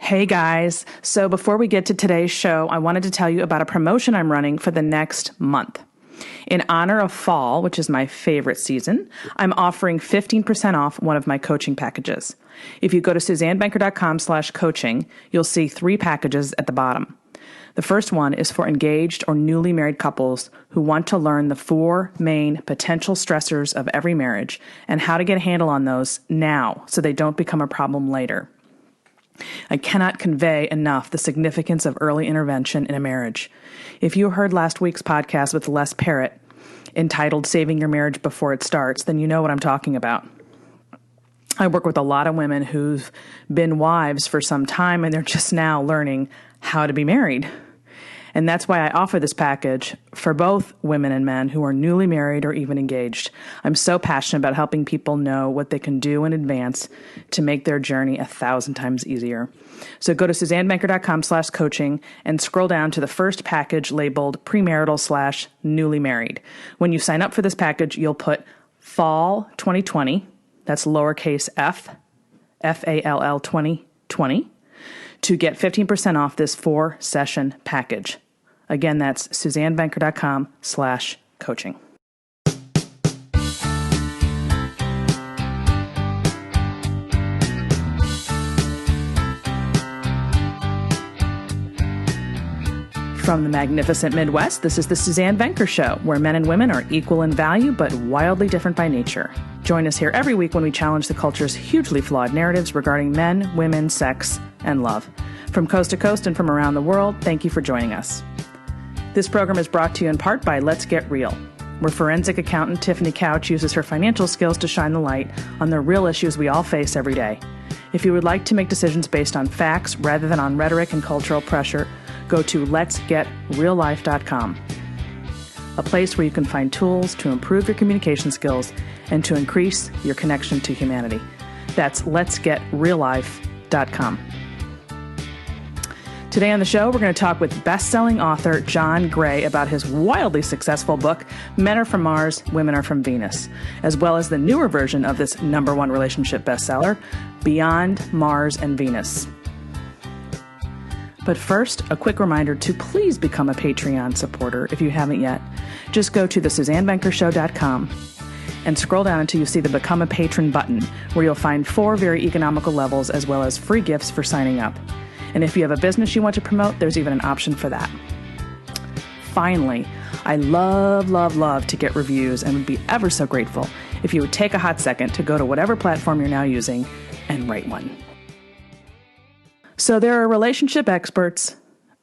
Hey guys. So before we get to today's show, I wanted to tell you about a promotion I'm running for the next month. In honor of fall, which is my favorite season, I'm offering 15% off one of my coaching packages. If you go to suzannebenker.com/coaching, you'll see 3 packages at the bottom. The first one is for engaged or newly married couples who want to learn the 4 main potential stressors of every marriage and how to get a handle on those now so they don't become a problem later. I cannot convey enough the significance of early intervention in a marriage. If you heard last week's podcast with Les Parrott, entitled Saving Your Marriage Before It Starts, then you know what I'm talking about. I work with a lot of women who've been wives for some time and they're just now learning how to be married. And that's why I offer this package for both women and men who are newly married or even engaged. I'm so passionate about helping people know what they can do in advance to make their journey 1,000 times easier. So go to suzannebenker.com/coaching and scroll down to the first package labeled premarital/newly married. When you sign up for this package, you'll put fall 2020, that's lowercase f, F-A-L-L 2020, to get 15% off this 4-session package. Again, that's suzannebenker.com/coaching. From the magnificent Midwest, this is the Suzanne Venker Show, where men and women are equal in value but wildly different by nature. Join us here every week when we challenge the culture's hugely flawed narratives regarding men, women, sex, and love. From coast to coast and from around the world, thank you for joining us. This program is brought to you in part by Let's Get Real, where forensic accountant Tiffany Couch uses her financial skills to shine the light on the real issues we all face every day. If you would like to make decisions based on facts rather than on rhetoric and cultural pressure, go to letsgetreallife.com, a place where you can find tools to improve your communication skills and to increase your connection to humanity. That's letsgetreallife.com. Today on the show, we're going to talk with best-selling author John Gray about his wildly successful book, Men Are From Mars, Women Are From Venus, as well as the newer version of this #1 relationship bestseller, Beyond Mars and Venus. But first, a quick reminder to please become a Patreon supporter if you haven't yet. Just go to thesuzannebenkershow.com and scroll down until you see the Become a Patron button, where you'll find 4 very economical levels as well as free gifts for signing up. And if you have a business you want to promote, there's even an option for that. Finally, I love to get reviews and would be ever so grateful if you would take a hot second to go to whatever platform you're now using and write one. So there are relationship experts,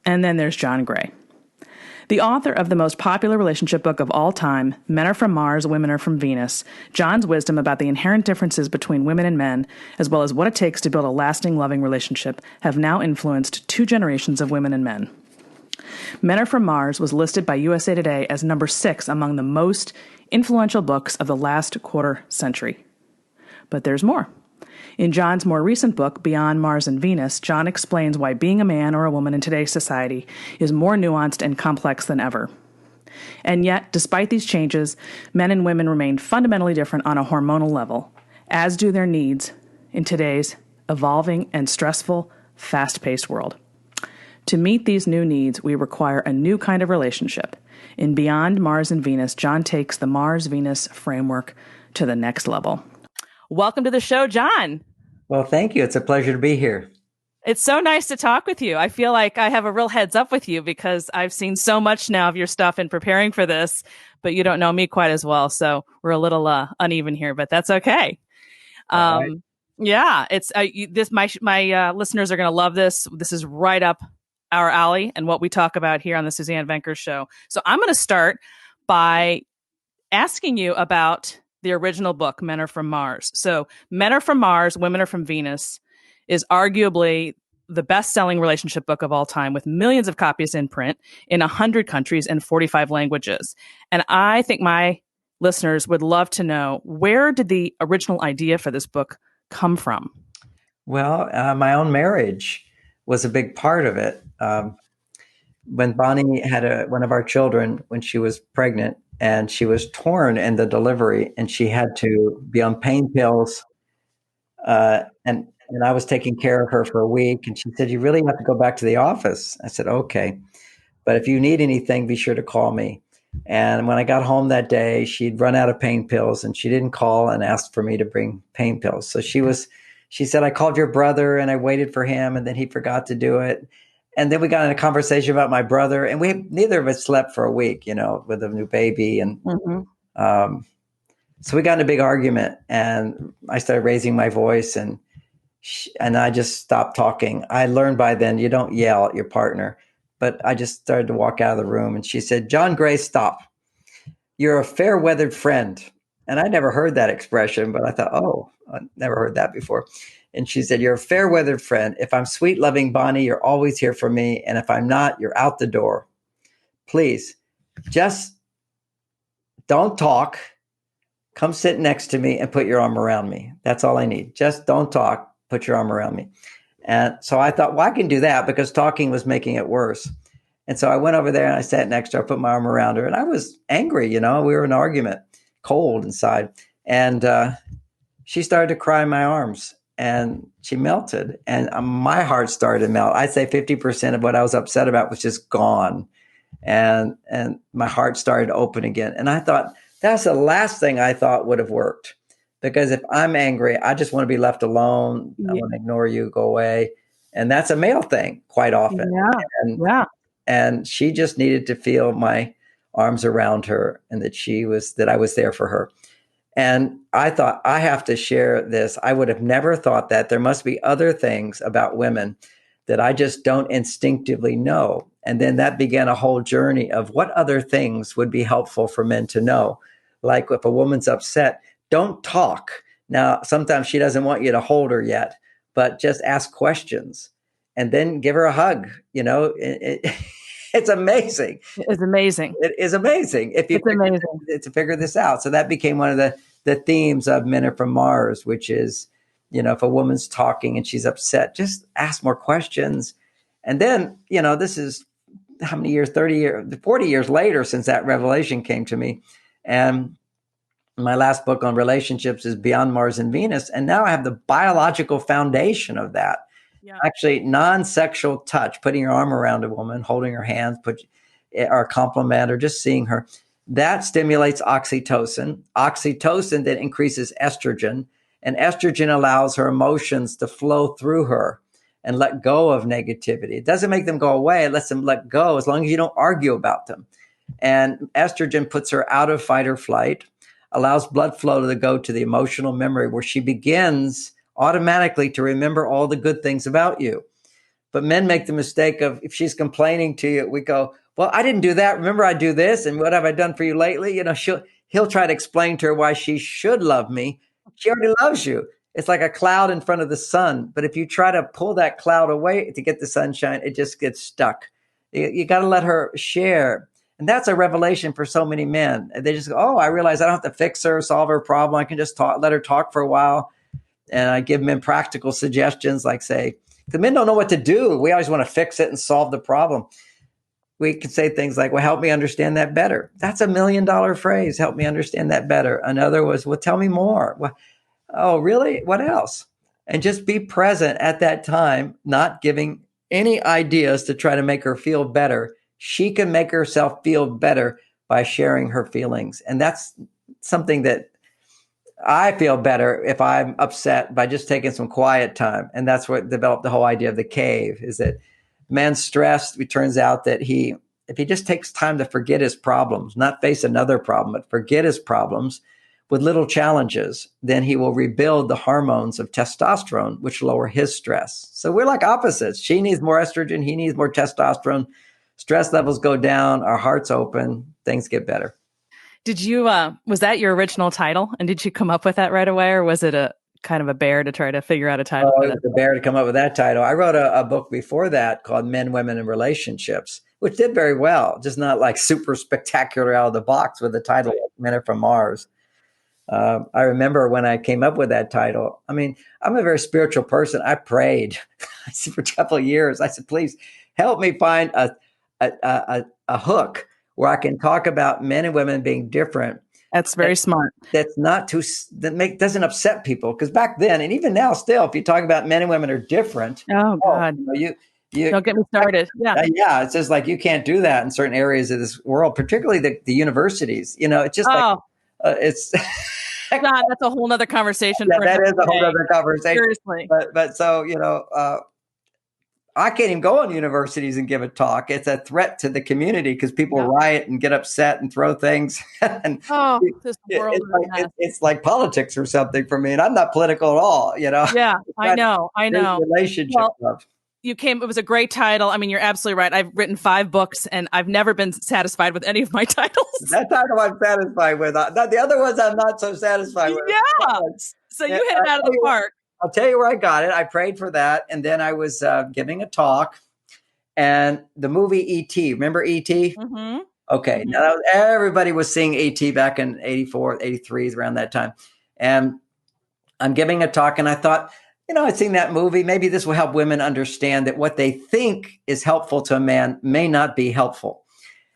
and then there's John Gray. The author of the most popular relationship book of all time, Men Are From Mars, Women Are From Venus, John's wisdom about the inherent differences between women and men, as well as what it takes to build a lasting, loving relationship, have now influenced 2 generations of women and men. Men Are From Mars was listed by USA Today as number 6 among the most influential books of the last quarter century. But there's more. In John's more recent book, Beyond Mars and Venus, John explains why being a man or a woman in today's society is more nuanced and complex than ever. And yet, despite these changes, men and women remain fundamentally different on a hormonal level, as do their needs in today's evolving and stressful, fast-paced world. To meet these new needs, we require a new kind of relationship. In Beyond Mars and Venus, John takes the Mars-Venus framework to the next level. Welcome to the show, John. Well, thank you. It's a pleasure to be here. It's so nice to talk with you. I feel like I have a real heads up with you because I've seen so much now of your stuff in preparing for this, but you don't know me quite as well. So we're a little uneven here, but that's okay. Right. Yeah, it's my listeners are going to love this. This is right up our alley and what we talk about here on the Suzanne Venker Show. So I'm going to start by asking you about the original book, Men Are From Mars. So Men Are From Mars, Women Are From Venus is arguably the best-selling relationship book of all time, with millions of copies in print in 100 countries and 45 languages. And I think my listeners would love to know, where did the original idea for this book come from? Well, my own marriage was a big part of it. When Bonnie had one of our children, when she was pregnant, and she was torn in the delivery, and she had to be on pain pills and And I was taking care of her for a week. And she said, "You really have to go back to the office." I said, "Okay. But if you need anything, be sure to call me." And when I got home that day, she'd run out of pain pills and she didn't call and ask for me to bring pain pills. So she said, "I called your brother and I waited for him and then he forgot to do it." And then we got in a conversation about my brother, and neither of us slept for a week, with a new baby. And um, so we got in a big argument, and I started raising my voice, and I just stopped talking. I learned by then you don't yell at your partner, but I just started to walk out of the room. And she said, "John Gray, stop. You're a fair weathered friend." And I never heard that expression, but I thought, oh, I never heard that before. And she said, "You're a fair weathered friend. If I'm sweet, loving Bonnie, you're always here for me. And if I'm not, you're out the door. Please, just don't talk. Come sit next to me and put your arm around me. That's all I need. Just don't talk. Put your arm around me." And so I thought, well, I can do that, because talking was making it worse. And so I went over there and I sat next to her, put my arm around her, and I was angry. We were in an argument, cold inside. And she started to cry in my arms, and she melted. And my heart started to melt. I'd say 50% of what I was upset about was just gone. And my heart started to open again. And I thought, that's the last thing I thought would have worked. Because if I'm angry, I just want to be left alone. I want to ignore you, go away. And that's a male thing quite often. Yeah. And she just needed to feel my arms around her, and that I was there for her. And I thought, I have to share this. I would have never thought that. There must be other things about women that I just don't instinctively know. And then that began a whole journey of what other things would be helpful for men to know. Like if a woman's upset, don't talk. Now, sometimes she doesn't want you to hold her yet, but just ask questions and then give her a hug. It's amazing. It's amazing. It is amazing to figure this out. So that became one of the themes of Men Are From Mars, which is, if a woman's talking and she's upset, just ask more questions. And then, this is how many years, 30 years, 40 years later since that revelation came to me. And my last book on relationships is Beyond Mars and Venus. And now I have the biological foundation of that. Yeah. Actually, non-sexual touch, putting your arm around a woman, holding her hands, or a compliment, or just seeing her, that stimulates oxytocin. Oxytocin then increases estrogen, and estrogen allows her emotions to flow through her and let go of negativity. It doesn't make them go away. It lets them let go as long as you don't argue about them. And estrogen puts her out of fight or flight, allows blood flow to go to the emotional memory, where she begins automatically to remember all the good things about you. But men make the mistake of, if she's complaining to you, we go, "Well, I didn't do that. Remember, I do this. And what have I done for you lately?" He'll try to explain to her why she should love me. She already loves you. It's like a cloud in front of the sun. But if you try to pull that cloud away to get the sunshine, it just gets stuck. You got to let her share. And that's a revelation for so many men. They just go, "Oh, I realize I don't have to fix her, solve her problem. I can just let her talk for a while." And I give men practical suggestions, like, say, the men don't know what to do. We always want to fix it and solve the problem. We can say things like, "Well, help me understand that better." That's $1 million phrase. Help me understand that better. Another was, "Well, tell me more." Well, "Oh, really? What else?" And just be present at that time, not giving any ideas to try to make her feel better. She can make herself feel better by sharing her feelings. And that's something that I feel better if I'm upset by just taking some quiet time. And that's what developed the whole idea of the cave, is that man's stressed. It turns out that if he just takes time to forget his problems, not face another problem, but forget his problems with little challenges, then he will rebuild the hormones of testosterone, which lower his stress. So we're like opposites. She needs more estrogen. He needs more testosterone. Stress levels go down. Our hearts open. Things get better. Did you, was that your original title? And did you come up with that right away? Or was it a kind of a bear to try to figure out a title? Oh, it was a bear to come up with that title. I wrote a book before that called Men, Women, and Relationships, which did very well, just not like super spectacular out of the box with the title Men Are From Mars. I remember when I came up with that title, I mean, I'm a very spiritual person. I prayed for a couple of years. I said, "Please help me find a hook where I can talk about men and women being different, That's very smart. That's not too, doesn't upset people. Because back then, and even now still, if you talk about men and women are different. Oh, God. You don't get me started. Yeah. Yeah. It's just like, you can't do that in certain areas of this world, particularly the universities. It's just it's. God, that's a whole nother conversation. Yeah, that is a whole other conversation. Seriously. But so, I can't even go on universities and give a talk. It's a threat to the community because people riot and get upset and throw things. And this world it's like politics or something for me. And I'm not political at all, Yeah, I know. Relationship love. It was a great title. I mean, you're absolutely right. I've written 5 books and I've never been satisfied with any of my titles. That title I'm satisfied with. The other ones I'm not so satisfied with. Yeah. So you hit it out of the park. I'll tell you where I got it. I prayed for that. And then I was giving a talk, and the movie E.T. Remember E.T.? Mm-hmm. Okay. Mm-hmm. Now everybody was seeing E.T. back in 84, 83, around that time. And I'm giving a talk, and I thought, I'd seen that movie. Maybe this will help women understand that what they think is helpful to a man may not be helpful.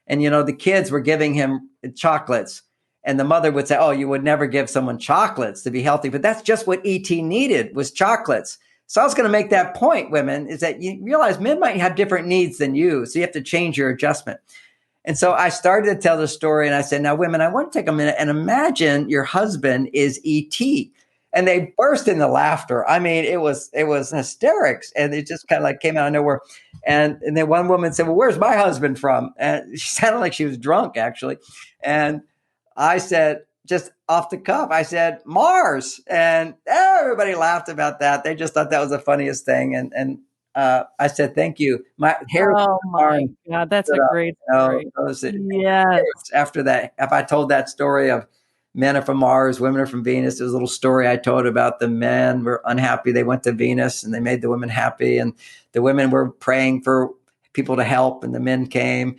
And, the kids were giving him chocolates. And the mother would say, oh, you would never give someone chocolates to be healthy. But that's just what E.T. needed, was chocolates. So I was going to make that point, women, is that you realize men might have different needs than you. So you have to change your adjustment. And so I started to tell the story, and I said, now, women, I want to take a minute and imagine your husband is E.T. And they burst into laughter. I mean, it was hysterics. And it just kind of like came out of nowhere. And then one woman said, well, where's my husband from? And she sounded like she was drunk, actually. And I said, just off the cuff, I said, Mars. And everybody laughed about that. They just thought that was the funniest thing. And I said, thank you. My hair. Oh, my God. That's a great story. Yes. After that, if I told that story of men are from Mars, women are from Venus, there was a little story I told about the men were unhappy. They went to Venus and they made the women happy. And the women were praying for people to help, and the men came.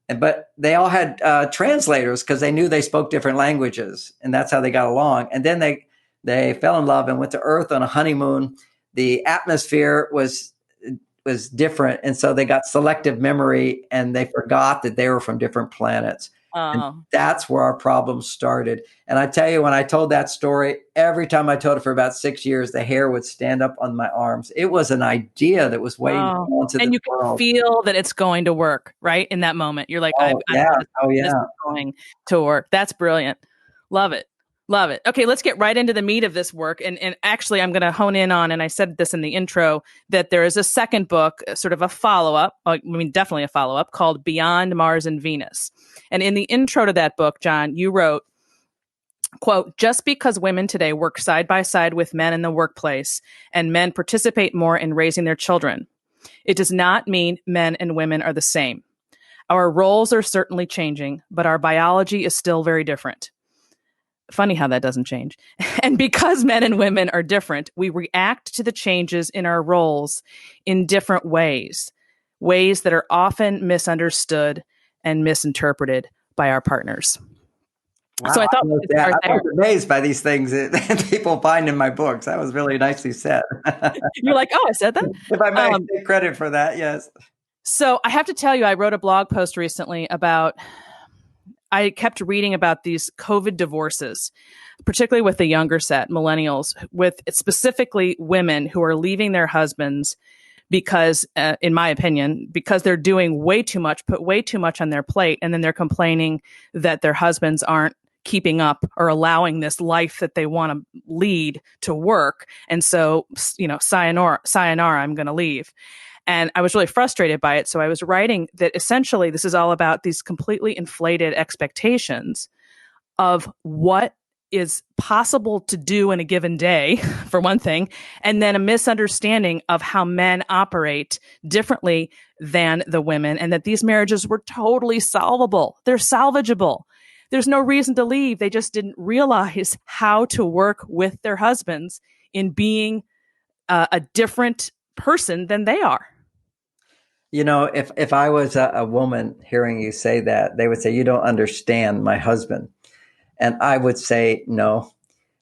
But they all had translators because they knew they spoke different languages, and that's how they got along. And then they fell in love and went to Earth on a honeymoon. The atmosphere was different, and so they got selective memory, and they forgot that they were from different planets. And that's where our problem started. And I tell you, when I told that story, every time I told it for about 6 years, the hair would stand up on my arms. It was an idea that was waiting to go into the world. And you can feel that it's going to work, right? In that moment, you're like, this is going to work. That's brilliant. Love it. Love it. Okay, let's get right into the meat of this work. And actually, I'm going to hone in on, and I said this in the intro, that there is a second book, sort of a follow-up, definitely a follow-up, called Beyond Mars and Venus. And in the intro to that book, John, you wrote, quote, just because women today work side by side with men in the workplace and men participate more in raising their children, it does not mean men and women are the same. Our roles are certainly changing, but our biology is still very different. Funny how that doesn't change. And because men and women are different, we react to the changes in our roles in different ways that are often misunderstood and misinterpreted by our partners. Wow, so I thought I was amazed by these things that people find in my books. That was really nicely said. You're like, oh, I said that? If I may take credit for that, yes. So I have to tell you, I wrote a blog post recently I kept reading about these COVID divorces, particularly with the younger set, millennials, with specifically women who are leaving their husbands because, in my opinion, because they're doing way too much, put way too much on their plate. And then they're complaining that their husbands aren't keeping up or allowing this life that they want to lead to work. And so, sayonara, I'm going to leave. And I was really frustrated by it. So I was writing that essentially this is all about these completely inflated expectations of what is possible to do in a given day, for one thing, and then a misunderstanding of how men operate differently than the women, and that these marriages were totally solvable. They're salvageable. There's no reason to leave. They just didn't realize how to work with their husbands in being a different person than they are. If I was a woman hearing you say that, they would say, you don't understand my husband. And I would say, no,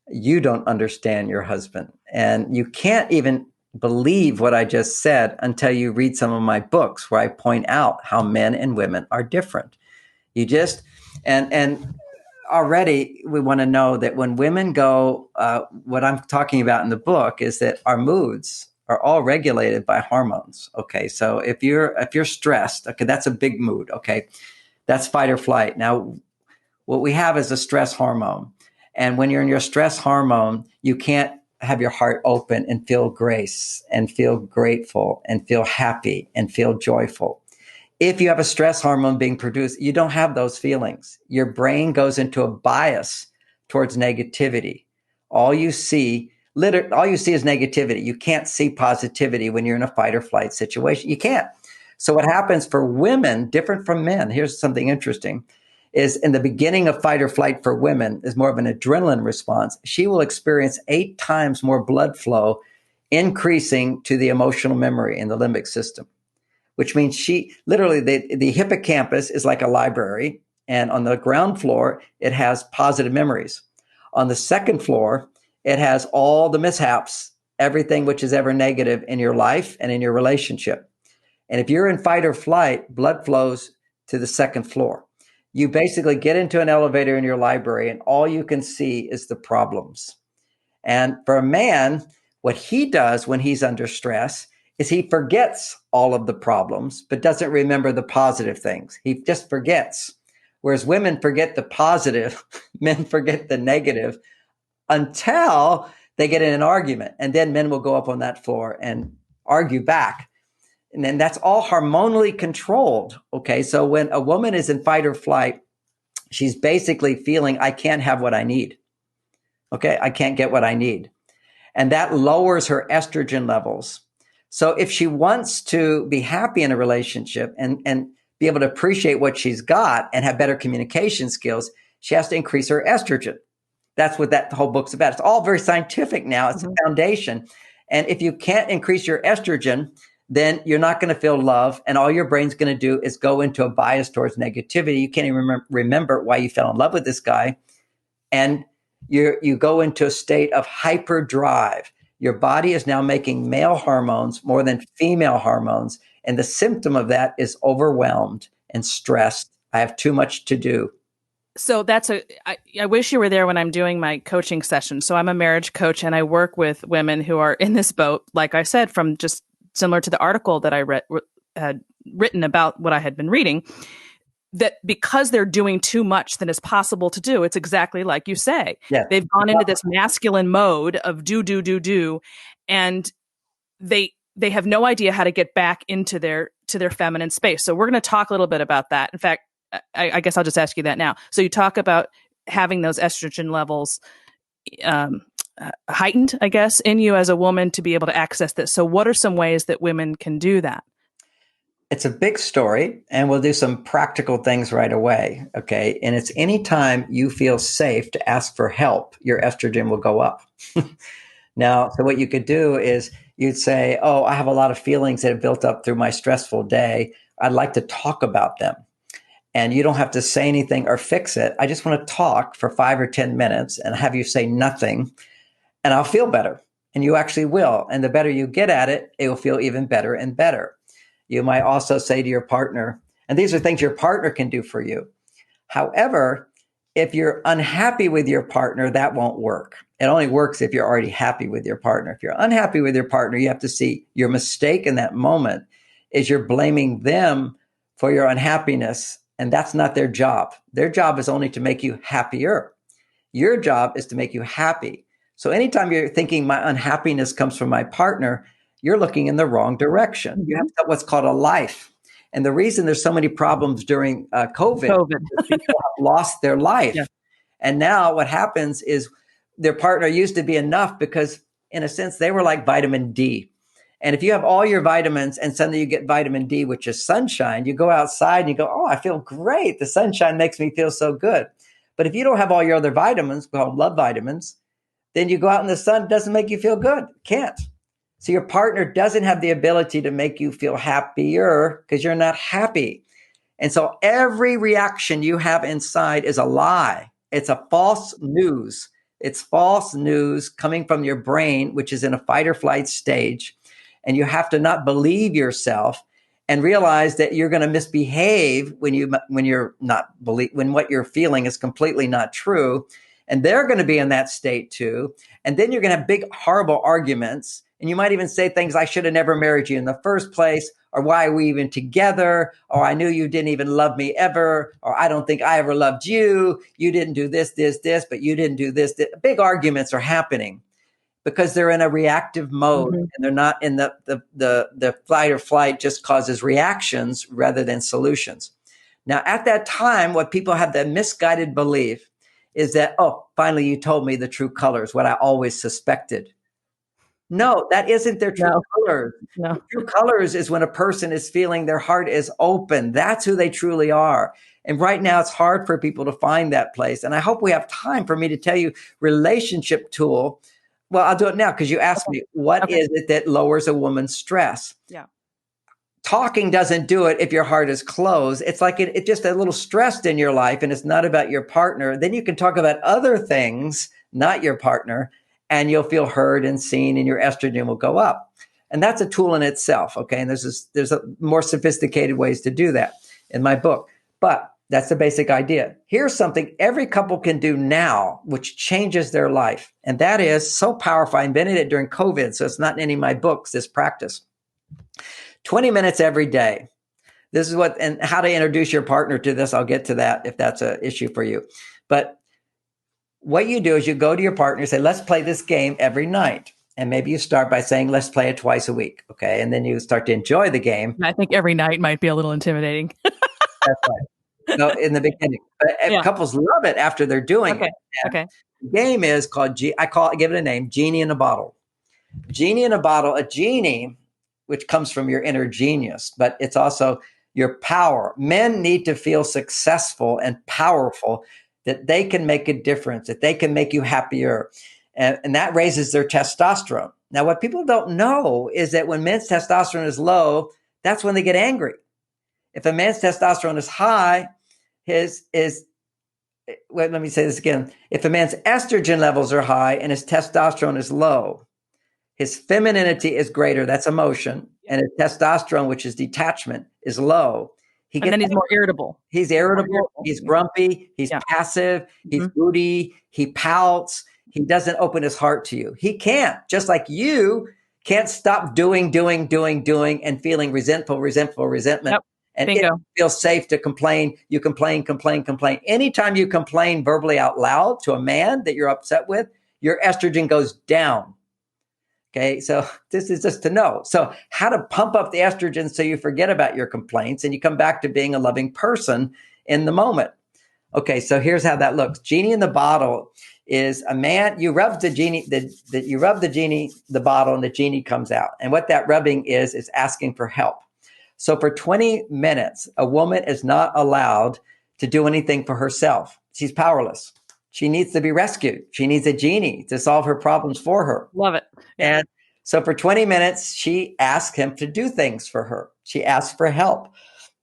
you don't understand your husband. And you can't even believe what I just said until you read some of my books where I point out how men and women are different. You just, and already we want to know that when women go, what I'm talking about in the book is that our moods are all regulated by hormones. Okay, so if you're stressed, okay, that's a big mood. Okay, that's fight or flight. Now, what we have is a stress hormone, and when you're in your stress hormone, you can't have your heart open and feel grace and feel grateful and feel happy and feel joyful. If you have a stress hormone being produced, you don't have those feelings. Your brain goes into a bias towards negativity. All you see, all you see is negativity. You can't see positivity when you're in a fight or flight situation. You can't. So what happens for women, different from men, here's something interesting, is in the beginning of fight or flight for women is more of an adrenaline response. She will experience 8 times more blood flow, increasing to the emotional memory in the limbic system, which means she literally, the hippocampus is like a library. And on the ground floor, it has positive memories. On the second floor, it has all the mishaps, everything which is ever negative in your life and in your relationship. And if you're in fight or flight, blood flows to the second floor. You basically get into an elevator in your library and all you can see is the problems. And for a man, what he does when he's under stress is he forgets all of the problems, but doesn't remember the positive things. He just forgets. Whereas women forget the positive, men forget the negative until they get in an argument. And then men will go up on that floor and argue back. And then that's all hormonally controlled. Okay. So when a woman is in fight or flight, she's basically feeling, I can't have what I need. Okay. I can't get what I need. And that lowers her estrogen levels. So if she wants to be happy in a relationship and be able to appreciate what she's got and have better communication skills, she has to increase her estrogen. That's what that whole book's about. It's all very scientific now. It's a foundation. And if you can't increase your estrogen, then you're not going to feel love. And all your brain's going to do is go into a bias towards negativity. You can't even remember why you fell in love with this guy. And you go into a state of hyperdrive. Your body is now making male hormones more than female hormones. And the symptom of that is overwhelmed and stressed. I have too much to do. So I wish you were there when I'm doing my coaching session. So I'm a marriage coach and I work with women who are in this boat, like I said, from just similar to the article that I had written about what I had been reading, that because they're doing too much than is possible to do, it's exactly like you say. Yeah. They've gone into this masculine mode of do, and they have no idea how to get back into their feminine space. So we're going to talk a little bit about that. In fact, I guess I'll just ask you that now. So you talk about having those estrogen levels heightened, I guess, in you as a woman to be able to access this. So what are some ways that women can do that? It's a big story, and we'll do some practical things right away. Okay. And it's anytime you feel safe to ask for help, your estrogen will go up. Now, so what you could do is you'd say, oh, I have a lot of feelings that have built up through my stressful day. I'd like to talk about them. And you don't have to say anything or fix it. I just want to talk for 5 or 10 minutes and have you say nothing, and I'll feel better. And you actually will. And the better you get at it, it will feel even better and better. You might also say to your partner, and these are things your partner can do for you. However, if you're unhappy with your partner, that won't work. It only works if you're already happy with your partner. If you're unhappy with your partner, you have to see your mistake in that moment is you're blaming them for your unhappiness. And that's not their job. Their job is only to make you happier. Your job is to make you happy. So anytime you're thinking my unhappiness comes from my partner, you're looking in the wrong direction. You have what's called a life. And the reason there's so many problems during COVID. Is people have lost their life. Yeah. And now what happens is their partner used to be enough because in a sense, they were like vitamin D. And if you have all your vitamins and suddenly you get vitamin D, which is sunshine, you go outside and you go, oh, I feel great. The sunshine makes me feel so good. But if you don't have all your other vitamins, called love vitamins, then you go out in the sun, it doesn't make you feel good. Can't. So your partner doesn't have the ability to make you feel happier because you're not happy. And so every reaction you have inside is a lie. It's a false news. It's false news coming from your brain, which is in a fight or flight stage. And you have to not believe yourself. and realize that you're going to misbehave when what you're feeling is completely not true. And they're going to be in that state too. And then you're going to have big, horrible arguments. And you might even say things, I should have never married you in the first place, or why are we even together? Or I knew you didn't even love me ever. Or I don't think I ever loved you. You didn't do this, but you didn't do this. Big arguments are happening because they're in a reactive mode, and they're not in the fight or flight just causes reactions rather than solutions. Now, at that time, what people have the misguided belief is that, oh, finally you told me the true colors, what I always suspected. No, that isn't their true colors. No. The true colors is when a person is feeling their heart is open. That's who they truly are. And right now it's hard for people to find that place. And I hope we have time for me to tell you relationship tool. Well, I'll do it now because you asked me, what is it that lowers a woman's stress? Yeah. Talking doesn't do it if your heart is closed. It's like it's just a little stressed in your life and it's not about your partner. Then you can talk about other things, not your partner, and you'll feel heard and seen and your estrogen will go up. And that's a tool in itself. Okay. And there's more sophisticated ways to do that in my book, but that's the basic idea. Here's something every couple can do now, which changes their life. And that is so powerful. I invented it during COVID. So it's not in any of my books, this practice. 20 minutes every day. This is and how to introduce your partner to this. I'll get to that if that's an issue for you. But what you do is you go to your partner and say, let's play this game every night. And maybe you start by saying, let's play it twice a week. Okay. And then you start to enjoy the game. I think every night might be a little intimidating. That's right. No, in the beginning. But couples love it after they're doing it. Okay. The game is called, give it a name, Genie in a Bottle. Genie in a Bottle, a genie, which comes from your inner genius, but it's also your power. Men need to feel successful and powerful, that they can make a difference, that they can make you happier. And that raises their testosterone. Now, what people don't know is that when men's testosterone is low, that's when they get angry. If a man's testosterone is high, let me say this again. If a man's estrogen levels are high and his testosterone is low, his femininity is greater, that's emotion, and his testosterone, which is detachment, is low. And then he's more irritable. He's irritable, he's grumpy, he's passive, he's moody, he pouts, he doesn't open his heart to you. He can't, just like you can't stop doing, and feeling resentment. Yep. And Bingo. it feels safe to complain. You complain. Anytime you complain verbally out loud to a man that you're upset with, your estrogen goes down. Okay, so this is just to know. So how to pump up the estrogen so you forget about your complaints and you come back to being a loving person in the moment. Okay, so here's how that looks. Genie in the bottle is a man. You rub the genie, the bottle, and the genie comes out. And what that rubbing is asking for help. So for 20 minutes, a woman is not allowed to do anything for herself. She's powerless. She needs to be rescued. She needs a genie to solve her problems for her. Love it. And so for 20 minutes, she asks him to do things for her. She asks for help.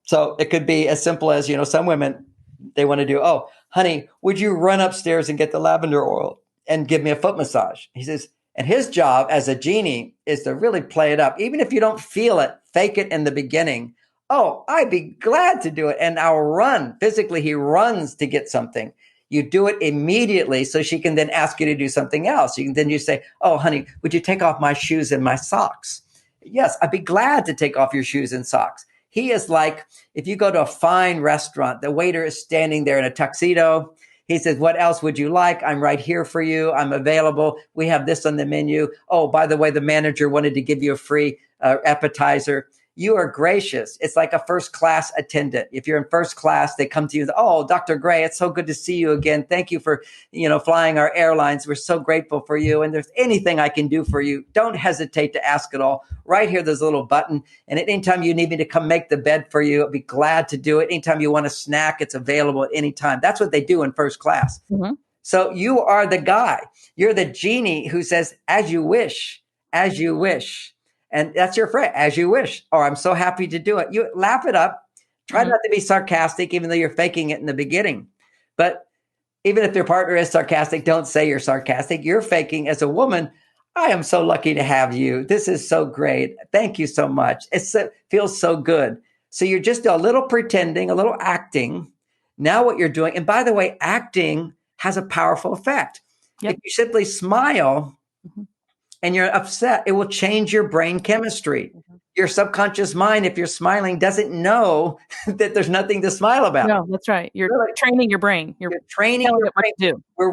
So it could be as simple as, some women, they want to do, oh, honey, would you run upstairs and get the lavender oil and give me a foot massage? He says, and his job as a genie is to really play it up. Even if you don't feel it, fake it in the beginning. Oh, I'd be glad to do it. And I'll run. Physically, he runs to get something. You do it immediately so she can then ask you to do something else. You say, oh, honey, would you take off my shoes and my socks? Yes, I'd be glad to take off your shoes and socks. He is like, if you go to a fine restaurant, the waiter is standing there in a tuxedo. He says, what else would you like? I'm right here for you. I'm available. We have this on the menu. Oh, by the way, the manager wanted to give you a free appetizer. You are gracious. It's like a first class attendant. If you're in first class, they come to you. Oh, Dr. Gray, it's so good to see you again. Thank you for, flying our airlines. We're so grateful for you. And there's anything I can do for you, don't hesitate to ask it all. Right here, there's a little button. And at any time you need me to come make the bed for you, I'll be glad to do it. Anytime you want a snack, it's available at any time. That's what they do in first class. Mm-hmm. So you are the guy. You're the genie who says, as you wish, as you wish. And that's your phrase, as you wish, or I'm so happy to do it. You laugh it up. Try not to be sarcastic, even though you're faking it in the beginning. But even if your partner is sarcastic, don't say you're sarcastic. You're faking as a woman. I am so lucky to have you. This is so great. Thank you so much. It feels so good. So you're just a little pretending, a little acting. Now what you're doing, and by the way, acting has a powerful effect. Yep. If you simply smile and you're upset, it will change your brain chemistry. Your subconscious mind, if you're smiling, doesn't know that there's nothing to smile about. No, that's right. You're training your brain. You're training your brain. To do. Where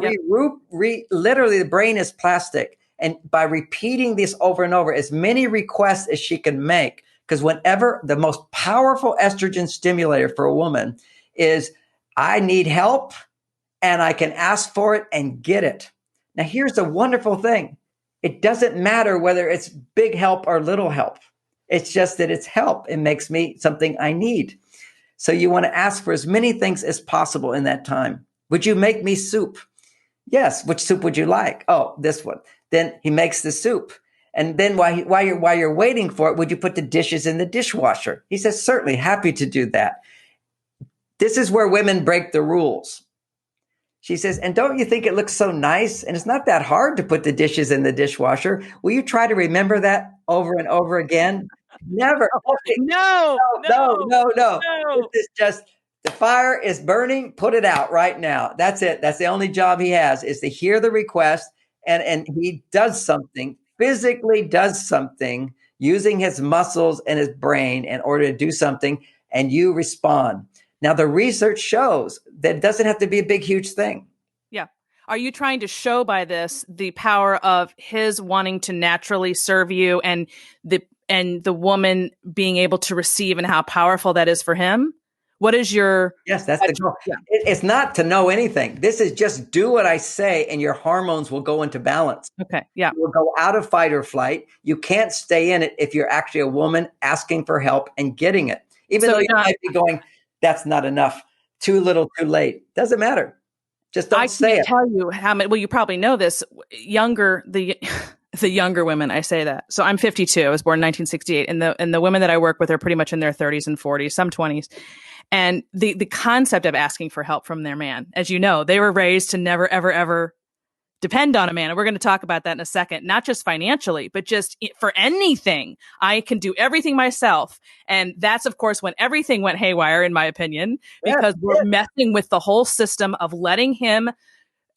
literally the brain is plastic. And by repeating this over and over, as many requests as she can make, because whenever the most powerful estrogen stimulator for a woman is, I need help and I can ask for it and get it. Now, here's the wonderful thing. It doesn't matter whether it's big help or little help. It's just that it's help. It makes me something I need. So you want to ask for as many things as possible in that time. Would you make me soup? Yes. Which soup would you like? Oh, this one. Then he makes the soup. And then while you're waiting for it, would you put the dishes in the dishwasher? He says, certainly, happy to do that. This is where women break the rules. She says, and don't you think it looks so nice? And it's not that hard to put the dishes in the dishwasher. Will you try to remember that over and over again? Never. Okay. No. This is just, the fire is burning. Put it out right now. That's it. That's the only job he has, is to hear the request. And he does something, physically does something, using his muscles and his brain in order to do something. And you respond. Now, the research shows that it doesn't have to be a big, huge thing. Yeah. Are you trying to show by this the power of his wanting to naturally serve you and the woman being able to receive, and how powerful that is for him? What is your... Yes, that's the goal. Yeah. It's not to know anything. This is just do what I say and your hormones will go into balance. Okay. Yeah. You will go out of fight or flight. You can't stay in it if you're actually a woman asking for help and getting it. Even though you might be going, that's not enough, too little, too late. Doesn't matter. Just don't say it. I can't tell you how many, well, you probably know this, the younger women, I say that. So I'm 52. I was born in 1968. And the women that I work with are pretty much in their 30s and 40s, some 20s. And the concept of asking for help from their man, as you know, they were raised to never, ever, ever depend on a man. And we're going to talk about that in a second, not just financially, but just for anything. I can do everything myself. And that's, of course, when everything went haywire, in my opinion, because we're messing with the whole system of letting him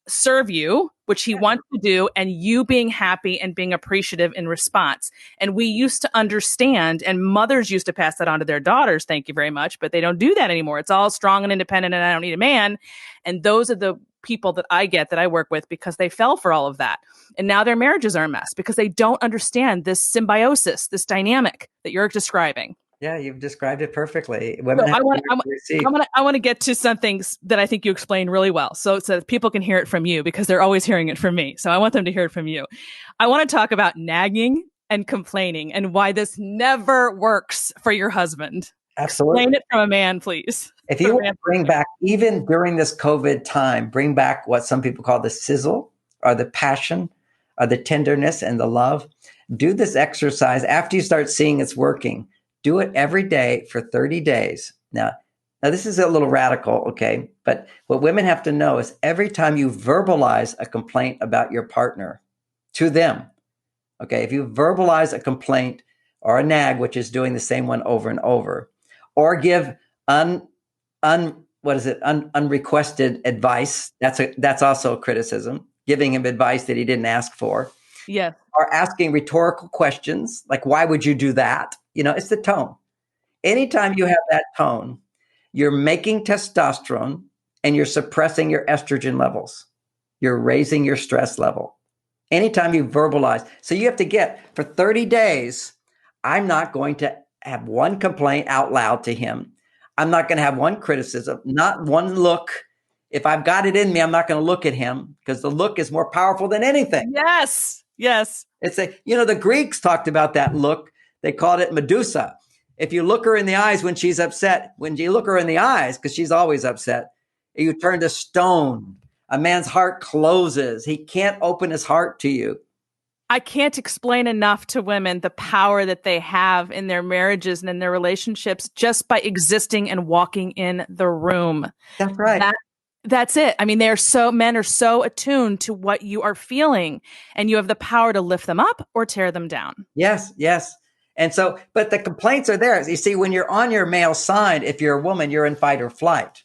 serve you, which he wants to do, and you being happy and being appreciative in response. And we used to understand, and mothers used to pass that on to their daughters, thank you very much, but they don't do that anymore. It's all strong and independent, and I don't need a man. And those are the people that I work with, because they fell for all of that. And now their marriages are a mess because they don't understand this symbiosis, this dynamic that you're describing. Yeah, you've described it perfectly. Women I want to get to some things that I think you explained really well, so that people can hear it from you, because they're always hearing it from me. So I want them to hear it from you. I want to talk about nagging and complaining and why this never works for your husband. Absolutely. Explain it from a man, please. If you want to bring back, even during this COVID time, bring back what some people call the sizzle, or the passion, or the tenderness and the love, do this exercise after you start seeing it's working. Do it every day for 30 days. Now this is a little radical, okay? But what women have to know is every time you verbalize a complaint about your partner to them, okay? If you verbalize a complaint or a nag, which is doing the same one over and over, or give unrequested advice, that's also a criticism, giving him advice that he didn't ask for. Yeah. Or asking rhetorical questions like, why would you do that? It's the tone. Anytime you have that tone, you're making testosterone and you're suppressing your estrogen levels. You're raising your stress level. Anytime you verbalize. So you have to get, for 30 days, I'm not going to have one complaint out loud to him. I'm not going to have one criticism, not one look. If I've got it in me, I'm not going to look at him, because the look is more powerful than anything. Yes. It's the Greeks talked about that look. They called it Medusa. If you look her in the eyes when she's upset, when you look her in the eyes, because she's always upset, you turn to stone. A man's heart closes. He can't open his heart to you. I can't explain enough to women the power that they have in their marriages and in their relationships just by existing and walking in the room. That's right. That's it. I mean, men are so attuned to what you are feeling, and you have the power to lift them up or tear them down. Yes, yes. And so, but the complaints are there. You see, when you're on your male side, if you're a woman, you're in fight or flight.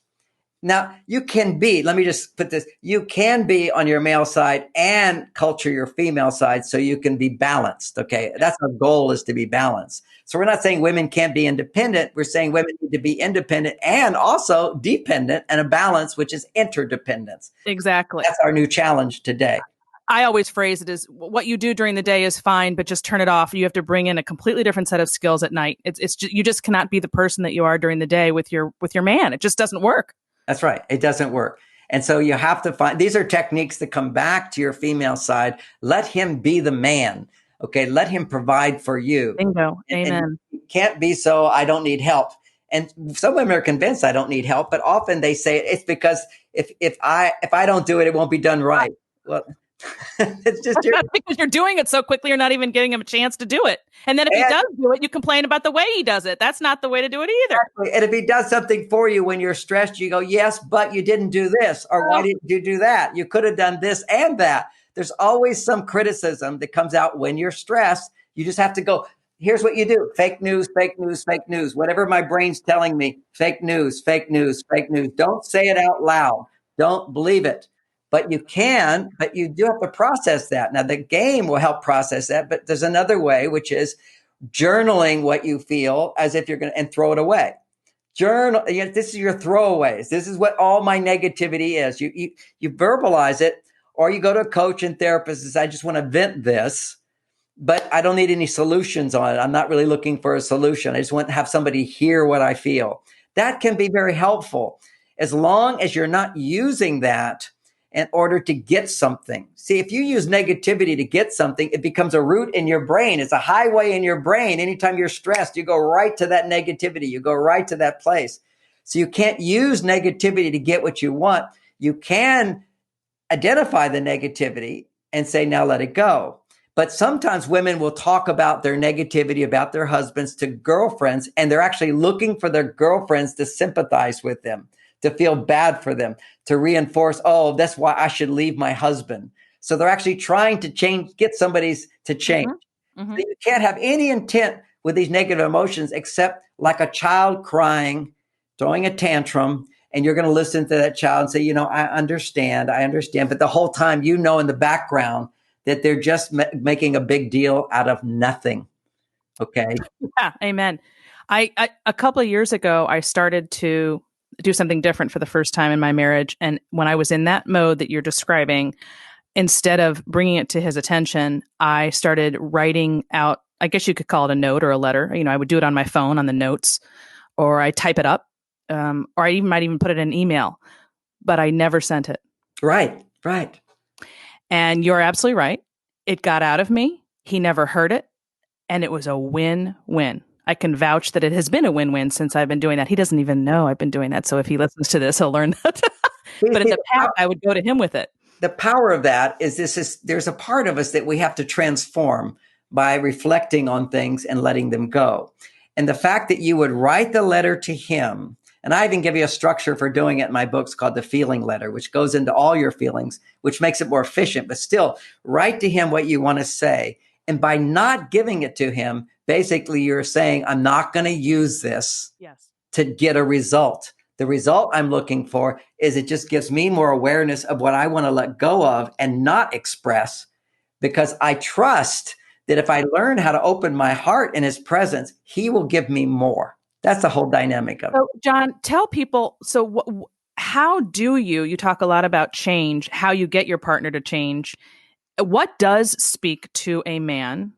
Now, you can be, let me just put this, you can be on your male side and culture your female side so you can be balanced. Okay. That's our goal, is to be balanced. So we're not saying women can't be independent. We're saying women need to be independent and also dependent, and a balance, which is interdependence. Exactly. That's our new challenge today. I always phrase it as, what you do during the day is fine, but just turn it off. You have to bring in a completely different set of skills at night. It's just, you just cannot be the person that you are during the day with your man. It just doesn't work. That's right. It doesn't work. And so you have to find, these are techniques to come back to your female side. Let him be the man. Okay. Let him provide for you. Bingo. Amen. And it can't be so, I don't need help. And some women are convinced I don't need help, but often they say it's because if I don't do it, it won't be done right. Well, it's just because you're doing it so quickly, you're not even giving him a chance to do it. And then if he does do it, you complain about the way he does it. That's not the way to do it either. Exactly. And if he does something for you when you're stressed, you go, yes, but you didn't do this, or why didn't you do that? You could have done this and that. There's always some criticism that comes out when you're stressed. You just have to go, here's what you do. Fake news, fake news, fake news. Whatever my brain's telling me, fake news, fake news, fake news. Don't say it out loud. Don't believe it. But you can, but you do have to process that. Now, the game will help process that, but there's another way, which is journaling what you feel as if you're going to, and throw it away. Journal. This is your throwaways. This is what all my negativity is. You verbalize it, or you go to a coach and therapist and say, I just want to vent this, but I don't need any solutions on it. I'm not really looking for a solution. I just want to have somebody hear what I feel. That can be very helpful, as long as you're not using that in order to get something. See, if you use negativity to get something, it becomes a route in your brain. It's a highway in your brain. Anytime you're stressed, you go right to that negativity. You go right to that place. So you can't use negativity to get what you want. You can identify the negativity and say, now let it go. But sometimes women will talk about their negativity about their husbands to girlfriends, and they're actually looking for their girlfriends to sympathize with them, to feel bad for them, to reinforce, oh, that's why I should leave my husband. So they're actually trying to get somebody's to change. Mm-hmm. Mm-hmm. So you can't have any intent with these negative emotions except like a child crying, throwing a tantrum, and you're going to listen to that child and say, I understand. But the whole time, in the background that they're just making a big deal out of nothing. Okay. Yeah. Amen. I a couple of years ago, I started to do something different for the first time in my marriage. And when I was in that mode that you're describing, instead of bringing it to his attention, I started writing out, I guess you could call it a note or a letter. I would do it on my phone on the notes, or I type it up, or I might even put it in an email, but I never sent it. Right. And you're absolutely right. It got out of me. He never heard it. And it was a win-win. I can vouch that it has been a win-win since I've been doing that. He doesn't even know I've been doing that. So if he listens to this, he'll learn that. But in the past, I would go to him with it. The power of that is there's a part of us that we have to transform by reflecting on things and letting them go. And the fact that you would write the letter to him, and I even give you a structure for doing it in my books called the feeling letter, which goes into all your feelings, which makes it more efficient, but still write to him what you want to say. And by not giving it to him, basically you're saying, I'm not going to use this to get a result. The result I'm looking for is it just gives me more awareness of what I want to let go of and not express, because I trust that if I learn how to open my heart in his presence, he will give me more. That's the whole dynamic of it. So, John, tell people, how do you talk a lot about change, how you get your partner to change. What does speak to a man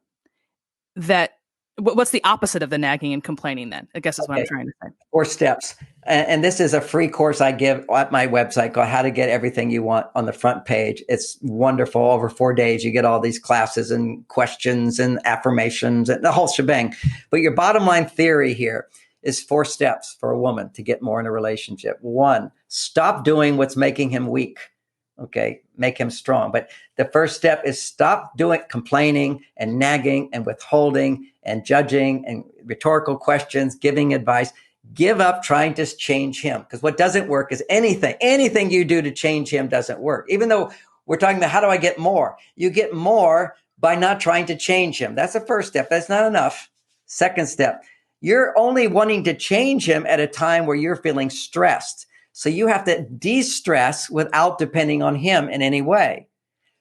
what's the opposite of the nagging and complaining then? I guess is what I'm trying to say. 4 steps. And this is a free course I give at my website called How to Get Everything You Want on the front page. It's wonderful. Over 4 days, you get all these classes and questions and affirmations and the whole shebang. But your bottom line theory here is 4 steps for a woman to get more in a relationship. 1, stop doing what's making him weak. Okay, make him strong. But the first step is stop doing complaining and nagging and withholding and judging and rhetorical questions, giving advice. Give up trying to change him, because what doesn't work is anything you do to change him doesn't work. Even though we're talking about how do I get more? You get more by not trying to change him. That's the first step. That's not enough. Second step, you're only wanting to change him at a time where you're feeling stressed. So you have to de-stress without depending on him in any way.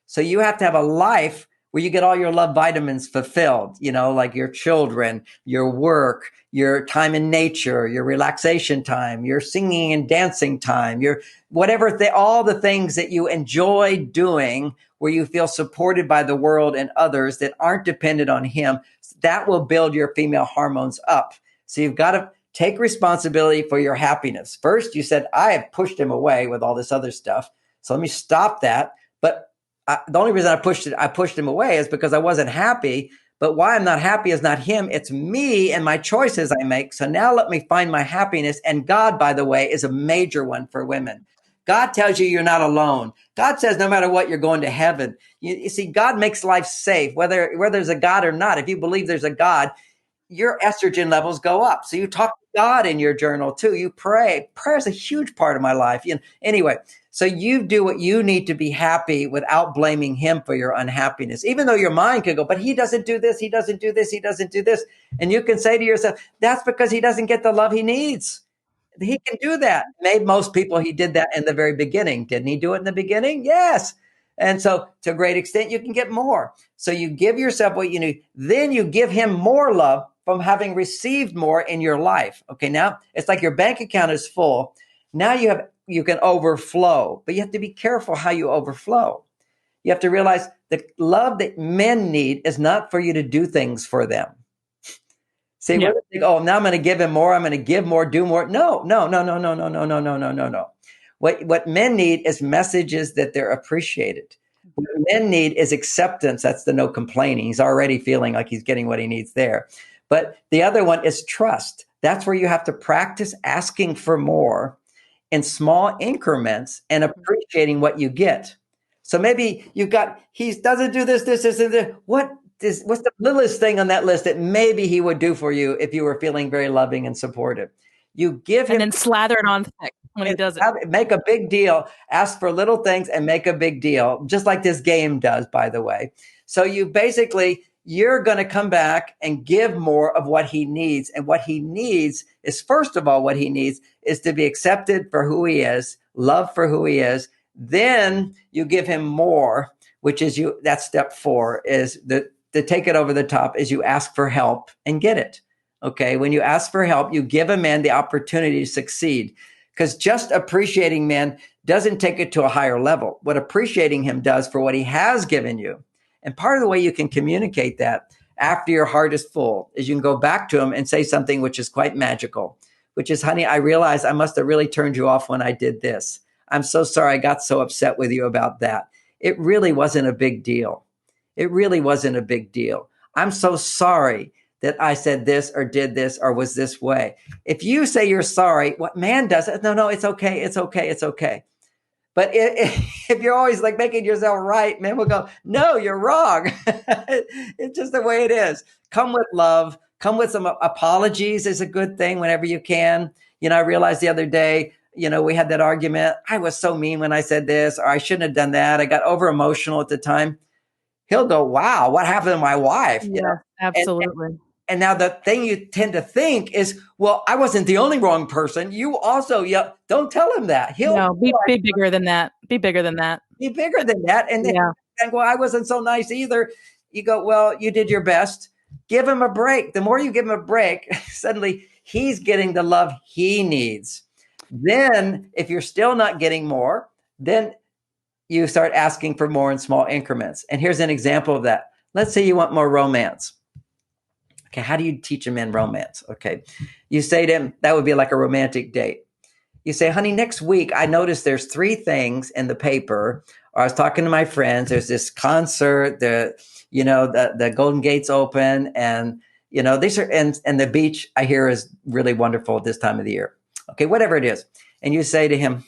So you have to have a life where you get all your love vitamins fulfilled, like your children, your work, your time in nature, your relaxation time, your singing and dancing time, your whatever, all the things that you enjoy doing where you feel supported by the world and others that aren't dependent on him. That will build your female hormones up. So you've got to take responsibility for your happiness. First, you said, I have pushed him away with all this other stuff. So let me stop that. But the only reason I pushed him away is because I wasn't happy. But why I'm not happy is not him. It's me and my choices I make. So now let me find my happiness. And God, by the way, is a major one for women. God tells you you're not alone. God says no matter what, you're going to heaven. You see, God makes life safe, whether there's a God or not. If you believe there's a God, your estrogen levels go up. So you talk to God in your journal too. You pray. Prayer is a huge part of my life. Anyway, so you do what you need to be happy without blaming him for your unhappiness, even though your mind can go, but he doesn't do this. He doesn't do this. He doesn't do this. And you can say to yourself, that's because he doesn't get the love he needs. He can do that. Maybe most people, he did that in the very beginning. Didn't he do it in the beginning? Yes. And so to a great extent, you can get more. So you give yourself what you need. Then you give him more love from having received more in your life. Okay, now it's like your bank account is full. Now you can overflow, but you have to be careful how you overflow. You have to realize the love that men need is not for you to do things for them. See, yeah. Women think, oh, now I'm going to give him more. I'm going to give more, do more. No. What men need is messages that they're appreciated. What men need is acceptance. That's the no complaining. He's already feeling like he's getting what he needs there. But the other one is trust. That's where you have to practice asking for more in small increments and appreciating what you get. So maybe he doesn't do this, and this. What's the littlest thing on that list that maybe he would do for you if you were feeling very loving and supportive? You give him, and then slather it on thick when he does it. Make a big deal. Ask for little things and make a big deal, just like this game does, by the way. So you're going to come back and give more of what he needs. And what he needs is, first of all, is to be accepted for who he is, loved for who he is. Then you give him more, which is that's step 4, is to take it over the top, is you ask for help and get it. Okay. When you ask for help, you give a man the opportunity to succeed, because just appreciating men doesn't take it to a higher level. What appreciating him does for what he has given you. And part of the way you can communicate that after your heart is full is you can go back to him and say something which is quite magical, which is, honey, I realize I must have really turned you off when I did this. I'm so sorry I got so upset with you about that. It really wasn't a big deal. It really wasn't a big deal. I'm so sorry that I said this or did this or was this way. If you say you're sorry, what man does it? No, it's okay. It's okay. It's okay. But if you're always like making yourself right, men will go, no, you're wrong. It's just the way it is. Come with love. Come with some apologies is a good thing whenever you can. I realized the other day, we had that argument. I was so mean when I said this, or I shouldn't have done that. I got over emotional at the time. He'll go, wow, what happened to my wife? Yeah, absolutely. And now the thing you tend to think is, well, I wasn't the only wrong person. You also, don't tell him that. He'll be bigger than that. Be bigger than that. Be bigger than that. And then, well, I wasn't so nice either. You go, well, you did your best. Give him a break. The more you give him a break, suddenly he's getting the love he needs. Then if you're still not getting more, then you start asking for more in small increments. And here's an example of that. Let's say you want more romance. Okay, how do you teach a man romance? Okay, you say to him, that would be like a romantic date. You say, honey, next week, I noticed there's 3 things in the paper. Or I was talking to my friends. There's this concert, the Golden Gate's open, and these are and the beach I hear is really wonderful at this time of the year. Okay, whatever it is. And you say to him,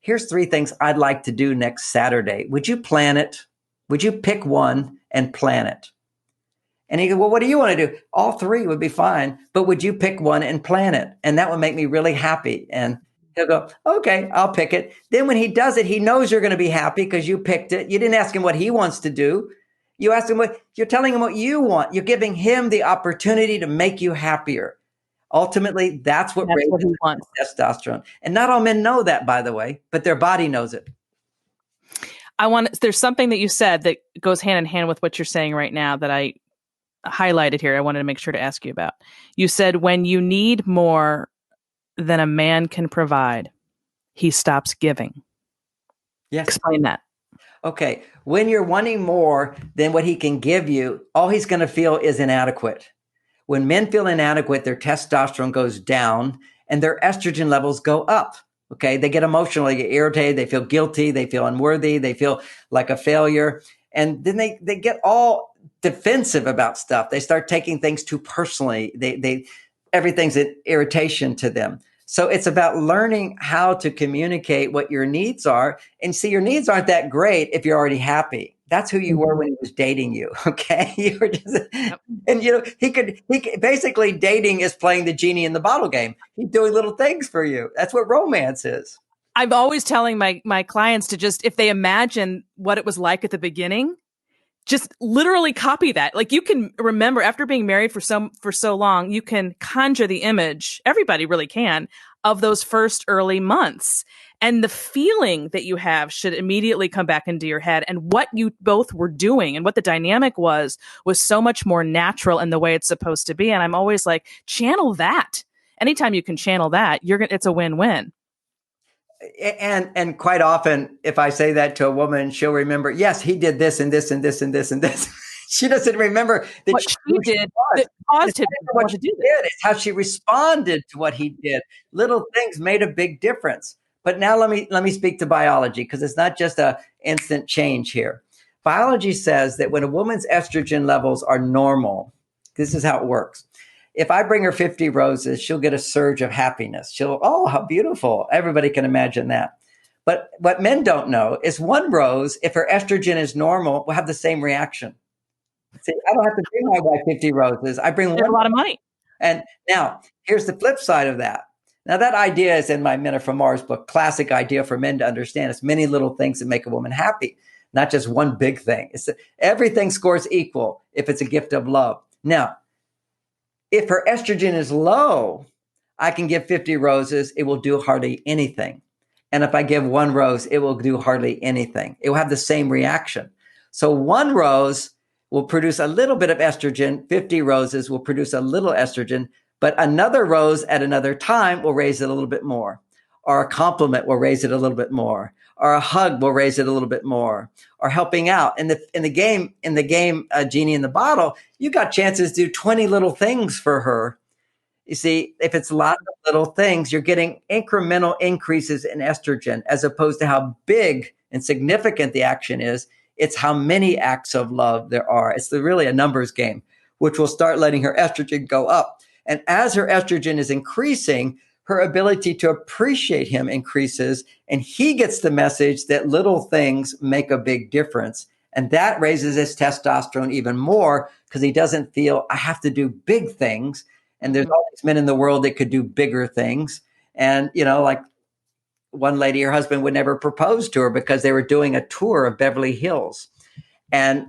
here's 3 things I'd like to do next Saturday. Would you plan it? Would you pick one and plan it? And he goes, well, what do you want to do? All three would be fine, but would you pick one and plan it? And that would make me really happy. And he'll go, okay, I'll pick it. Then when he does it, he knows you're going to be happy because you picked it. You didn't ask him what he wants to do. You asked him you're telling him what you want. You're giving him the opportunity to make you happier. Ultimately, that's what raises he wants. Testosterone. And not all men know that, by the way, but their body knows it. There's something that you said that goes hand in hand with what you're saying right now that I highlighted here. I wanted to make sure to ask you about. You said when you need more than a man can provide, he stops giving. Yes. Explain that. Okay. When you're wanting more than what he can give you, all he's going to feel is inadequate. When men feel inadequate, their testosterone goes down and their estrogen levels go up. Okay. They get emotional, they get irritated, they feel guilty, they feel unworthy, they feel like a failure. And then they get all defensive about stuff. They start taking things too personally. Everything's an irritation to them. So it's about learning how to communicate what your needs are. And see, your needs aren't that great if you're already happy. That's who you were when he was dating you. Okay. You were just, and he could basically dating is playing the genie in the bottle game. He's doing little things for you. That's what romance is. I'm always telling my clients to just, if they imagine what it was like at the beginning, just literally copy that. Like, you can remember after being married for so long, you can conjure the image, everybody really can, of those first early months. And the feeling that you have should immediately come back into your head. And what you both were doing and what the dynamic was so much more natural in the way it's supposed to be. And I'm always like, channel that. Anytime you can channel that, it's a win-win. And quite often, if I say that to a woman, she'll remember, yes, he did this and this and this and this and this. She doesn't remember that what she did that caused him to what she did. It's how she responded to what he did. Little things made a big difference. But now let me speak to biology, because it's not just an instant change here. Biology says that when a woman's estrogen levels are normal, this is how it works. If I bring her 50 roses, she'll get a surge of happiness. Oh, how beautiful. Everybody can imagine that. But what men don't know is one rose, if her estrogen is normal, will have the same reaction. See, I don't have to bring my wife 50 roses. I bring one. A lot of money. And now here's the flip side of that. Now that idea is in my Men Are From Mars book, classic idea for men to understand. It's many little things that make a woman happy, not just one big thing. Everything scores equal if it's a gift of love. Now, if her estrogen is low, I can give 50 roses. It will do hardly anything. And if I give one rose, it will do hardly anything. It will have the same reaction. So one rose will produce a little bit of estrogen. 50 roses will produce a little estrogen, but another rose at another time will raise it a little bit more. Or a compliment will raise it a little bit more. Or a hug will raise it a little bit more. Or helping out. In the game, Genie in the Bottle, you got chances to do 20 little things for her. You see, if it's a lot of little things, you're getting incremental increases in estrogen, as opposed to how big and significant the action is. It's how many acts of love there are. It's really a numbers game, which will start letting her estrogen go up. And as her estrogen is increasing, her ability to appreciate him increases, and he gets the message that little things make a big difference. And that raises his testosterone even more, because he doesn't feel, I have to do big things. And there's all these men in the world that could do bigger things. And, like one lady, her husband would never propose to her because they were doing a tour of Beverly Hills. And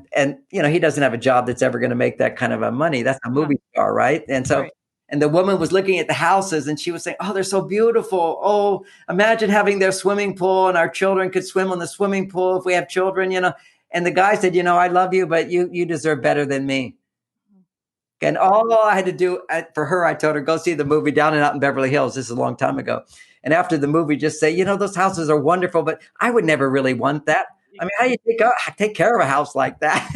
he doesn't have a job that's ever going to make that kind of a money. That's a movie star, right? And so, and the woman was looking at the houses and she was saying, oh, they're so beautiful. Oh, imagine having their swimming pool, and our children could swim in the swimming pool if we have children, And the guy said, I love you, but you deserve better than me. And all I had to do for her, I told her, go see the movie Down and Out in Beverly Hills. This is a long time ago. And after the movie, just say, those houses are wonderful, but I would never really want that. I mean, how do you take care of a house like that?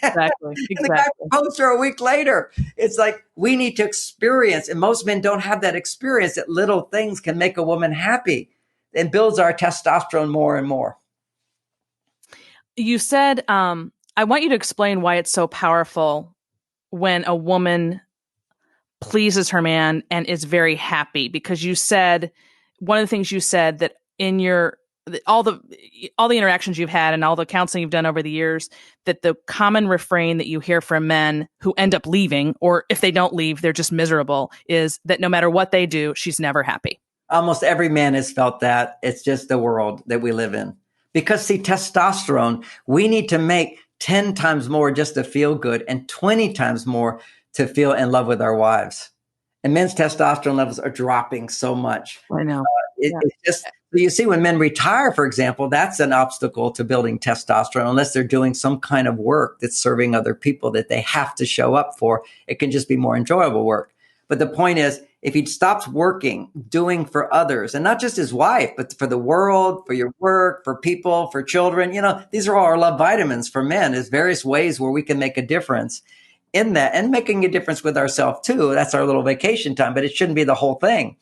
Exactly. And the guy proposed her a week later. It's like, we need to experience, and most men don't have that experience, that little things can make a woman happy and builds our testosterone more and more. You said, I want you to explain why it's so powerful when a woman pleases her man and is very happy, because you said, one of the things you said, that in your all the interactions you've had and all the counseling you've done over the years, that the common refrain that you hear from men who end up leaving, or if they don't leave, they're just miserable, is that no matter what they do, she's never happy. Almost every man has felt that. It's just the world that we live in. Because see, testosterone, we need to make 10 times more just to feel good and 20 times more to feel in love with our wives. And men's testosterone levels are dropping so much. I know. It's just, you see, when men retire, for example, that's an obstacle to building testosterone unless they're doing some kind of work that's serving other people that they have to show up for. It can just be more enjoyable work. But the point is, if he stops working, doing for others, and not just his wife, but for the world, for your work, for people, for children, these are all our love vitamins for men. There's various ways where we can make a difference in that, and making a difference with ourselves too. That's our little vacation time, but it shouldn't be the whole thing.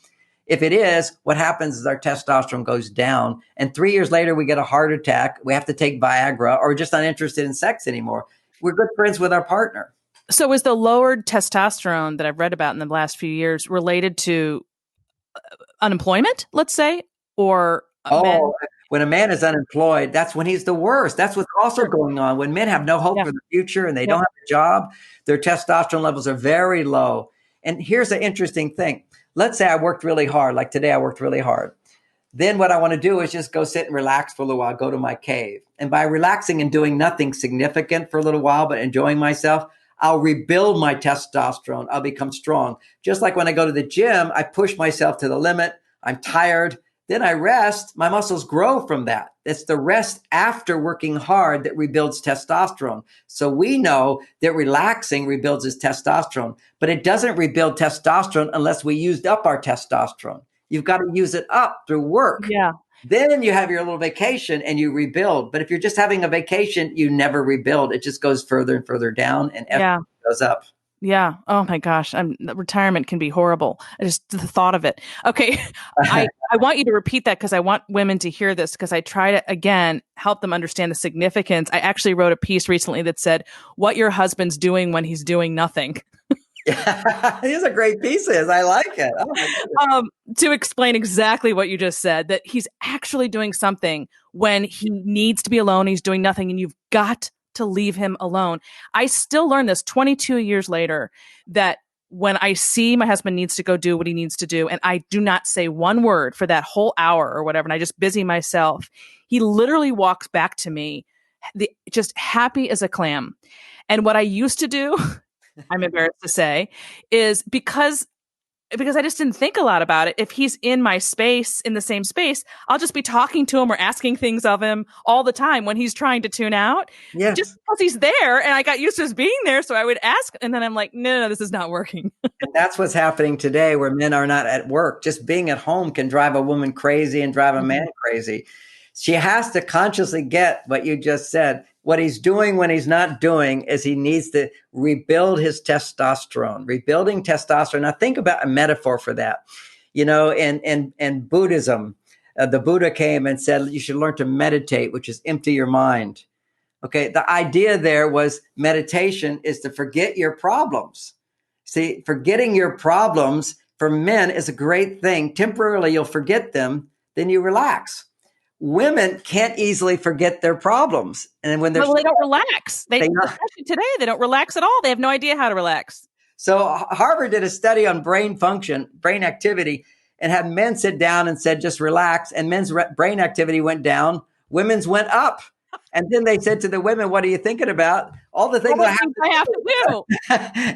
If it is, what happens is our testosterone goes down, and 3 years later, we get a heart attack. We have to take Viagra, or we're just not interested in sex anymore. We're good friends with our partner. So is the lowered testosterone that I've read about in the last few years related to unemployment, let's say, or men? When a man is unemployed, that's when he's the worst. That's what's also going on. When men have no hope for the future and they don't have a job, their testosterone levels are very low. And here's the interesting thing. Let's say I worked really hard. Like today, I worked really hard. Then what I want to do is just go sit and relax for a little while, go to my cave. And by relaxing and doing nothing significant for a little while, but enjoying myself, I'll rebuild my testosterone. I'll become strong. Just like when I go to the gym, I push myself to the limit. I'm tired. Then I rest. My muscles grow from that. It's the rest after working hard that rebuilds testosterone. So we know that relaxing rebuilds his testosterone, but it doesn't rebuild testosterone unless we used up our testosterone. You've got to use it up through work. Yeah. Then you have your little vacation and you rebuild. But if you're just having a vacation, you never rebuild. It just goes further and further down, and everything goes up. Yeah. Oh my gosh. Retirement can be horrible. Just the thought of it. Okay. I want you to repeat that because I want women to hear this, because I try to, again, help them understand the significance. I actually wrote a piece recently that said what your husband's doing when he's doing nothing. These are great pieces. I like it. Oh, to explain exactly what you just said, that he's actually doing something when he needs to be alone. He's doing nothing, and you've got to leave him alone. I still learn this 22 years later, that when I see my husband needs to go do what he needs to do, and I do not say one word for that whole hour or whatever, and I just busy myself, he literally walks back to me just happy as a clam. And what I used to do, I'm embarrassed to say, is because I just didn't think a lot about it. If he's in my space, in the same space, I'll just be talking to him or asking things of him all the time when he's trying to tune out. yes. Just because he's there, and I got used to his being there, so I would ask, and then I'm like, no, this is not working. And that's what's happening today, where men are not at work. Just being at home can drive a woman crazy and drive a man crazy. She has to consciously get what you just said. What he's doing when he's not doing is he needs to rebuild his testosterone. Rebuilding testosterone. Now think about a metaphor for that. In Buddhism, the Buddha came and said, you should learn to meditate, which is empty your mind. Okay. The idea there was meditation is to forget your problems. See, forgetting your problems for men is a great thing. Temporarily, you'll forget them. Then you relax. Women can't easily forget their problems. And when they don't relax. Especially today, they don't relax at all. They have no idea how to relax. So Harvard did a study on brain function, brain activity, and had men sit down and said, just relax. And men's brain activity went down. Women's went up. And then they said to the women, what are you thinking about? All the things I have to do.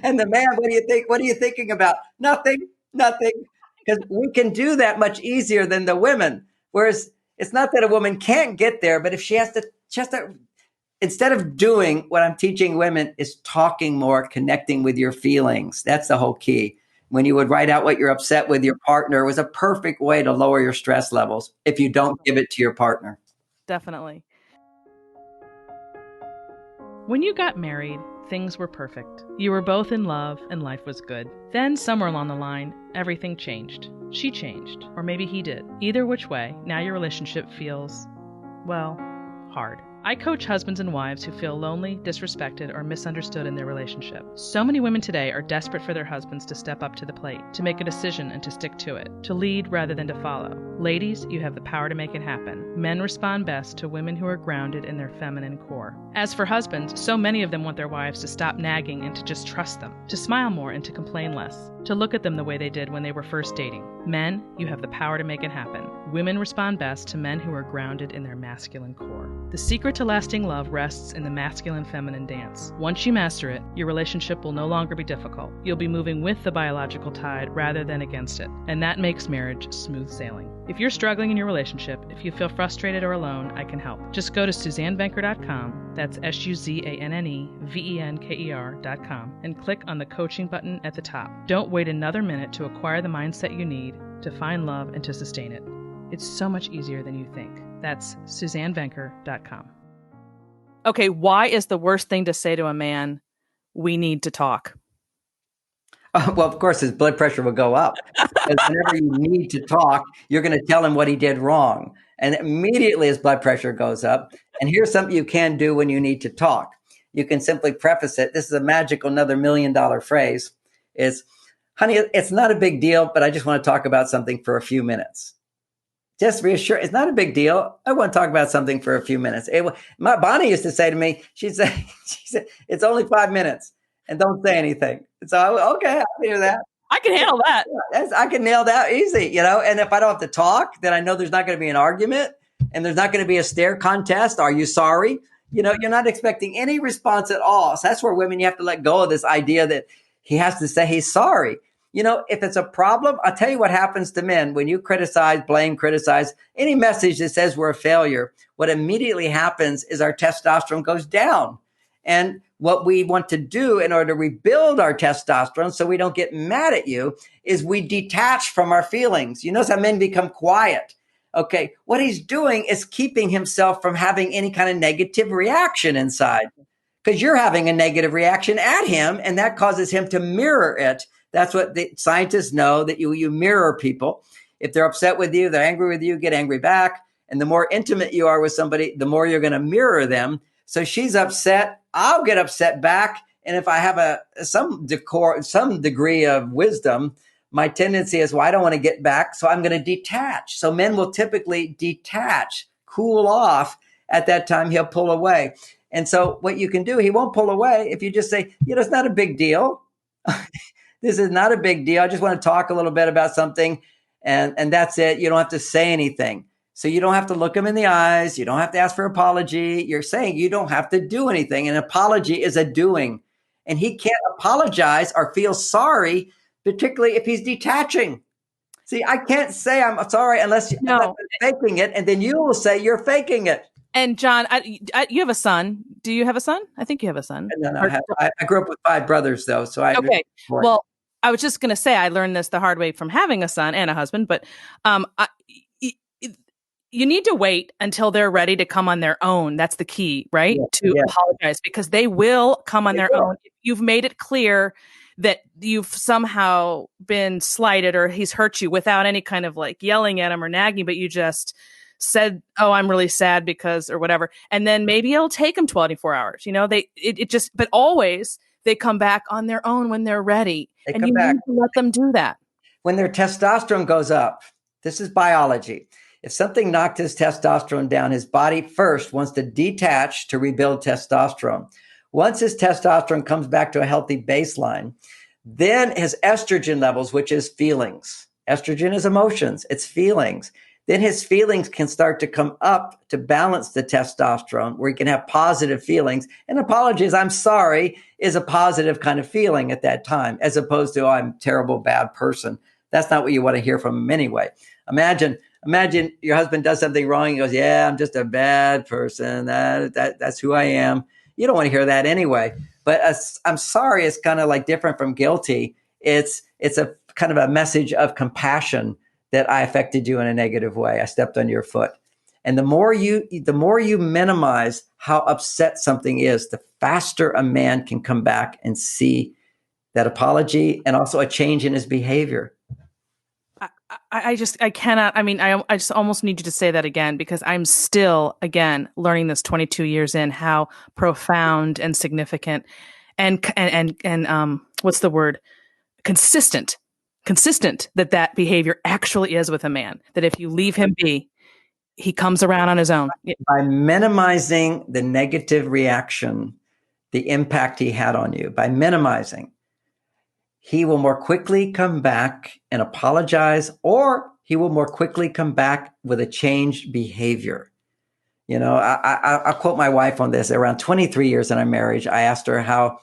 And the man, what do you think? What are you thinking about? Nothing. Because we can do that much easier than the women. Whereas it's not that a woman can't get there, but if she has to, instead of doing what I'm teaching women is talking more, connecting with your feelings. That's the whole key. When you would write out what you're upset with your partner, was a perfect way to lower your stress levels if you don't give it to your partner. Definitely. When you got married, things were perfect. You were both in love and life was good. Then somewhere along the line, everything changed. She changed, or maybe he did. Either which way, now your relationship feels, well, hard. I coach husbands and wives who feel lonely, disrespected, or misunderstood in their relationship. So many women today are desperate for their husbands to step up to the plate, to make a decision and to stick to it, to lead rather than to follow. Ladies, you have the power to make it happen. Men respond best to women who are grounded in their feminine core. As for husbands, so many of them want their wives to stop nagging and to just trust them, to smile more and to complain less, to look at them the way they did when they were first dating. Men, you have the power to make it happen. Women respond best to men who are grounded in their masculine core. The secret to lasting love rests in the masculine-feminine dance. Once you master it, your relationship will no longer be difficult. You'll be moving with the biological tide rather than against it, and that makes marriage smooth sailing. If you're struggling in your relationship, if you feel frustrated or alone, I can help. Just go to SuzanneVenker.com, that's SuzanneVenker.com, and click on the coaching button at the top. Don't wait another minute to acquire the mindset you need to find love and to sustain it. It's so much easier than you think. That's SuzanneVenker.com. Okay, why is the worst thing to say to a man, we need to talk? Well, of course, his blood pressure will go up. Because whenever you need to talk, you're going to tell him what he did wrong. And immediately his blood pressure goes up. And here's something you can do when you need to talk. You can simply preface it. This is a magical, another $1 million phrase. Is, honey, it's not a big deal, but I just want to talk about something for a few minutes. Just reassure, it's not a big deal. I want to talk about something for a few minutes. My Bonnie used to say to me, she'd say, it's only 5 minutes and don't say anything. So, okay, I'll hear that. I can handle that. I can nail that easy, and if I don't have to talk, then I know there's not going to be an argument and there's not going to be a stare contest. Are you sorry? You're not expecting any response at all. So that's where women, you have to let go of this idea that he has to say he's sorry. If it's a problem, I'll tell you what happens to men. When you criticize, blame, criticize, any message that says we're a failure, what immediately happens is our testosterone goes down. And what we want to do in order to rebuild our testosterone so we don't get mad at you is we detach from our feelings. You notice how men become quiet. Okay, what he's doing is keeping himself from having any kind of negative reaction inside because you're having a negative reaction at him and that causes him to mirror it. That's what the scientists know, that you mirror people. If they're upset with you, they're angry with you, get angry back. And the more intimate you are with somebody, the more you're going to mirror them. So she's upset, I'll get upset back. And if I have some degree of wisdom, my tendency is, well, I don't want to get back, so I'm going to detach. So men will typically detach, cool off. At that time, he'll pull away. And so what you can do, he won't pull away if you just say, it's not a big deal. This is not a big deal. I just want to talk a little bit about something. And that's it. You don't have to say anything. So you don't have to look him in the eyes. You don't have to ask for apology. You're saying you don't have to do anything. An apology is a doing. And he can't apologize or feel sorry, particularly if he's detaching. See, I can't say I'm sorry unless I'm faking it. And then you will say you're faking it. And John, you have a son. Do you have a son? I think you have a son. No, I grew up with 5 brothers, though. So okay. Well, I was just going to say I learned this the hard way from having a son and a husband. But you need to wait until they're ready to come on their own. That's the key, right? To apologize, because they will come on their own. If you've made it clear that you've somehow been slighted or he's hurt you without any kind of like yelling at him or nagging, but you just said, oh, I'm really sad because, or whatever. And then maybe it'll take them 24 hours. But always they come back on their own when they're ready. And you need to let them do that. When their testosterone goes up, this is biology. If something knocked his testosterone down, his body first wants to detach to rebuild testosterone. Once his testosterone comes back to a healthy baseline, then his estrogen levels, which is feelings. Estrogen is emotions, it's feelings. Then his feelings can start to come up to balance the testosterone, where he can have positive feelings. And apologies, I'm sorry, is a positive kind of feeling at that time, as opposed to, oh, I'm a terrible, bad person. That's not what you want to hear from him anyway. Imagine your husband does something wrong. He goes, yeah, I'm just a bad person. That's who I am. You don't want to hear that anyway. But I'm sorry is kind of like different from guilty. It's a kind of a message of compassion that I affected you in a negative way. I stepped on your foot. And the more you minimize how upset something is, the faster a man can come back and see that apology and also a change in his behavior. I cannot. I mean, I just almost need you to say that again, because I'm still, again, learning this 22 years in, how profound and significant and what's the word? Consistent that behavior actually is with a man. That if you leave him be, he comes around on his own. By minimizing the negative reaction, the impact he had on you, by minimizing, he will more quickly come back and apologize, or he will more quickly come back with a changed behavior. I'll quote my wife on this. Around 23 years in our marriage, I asked her how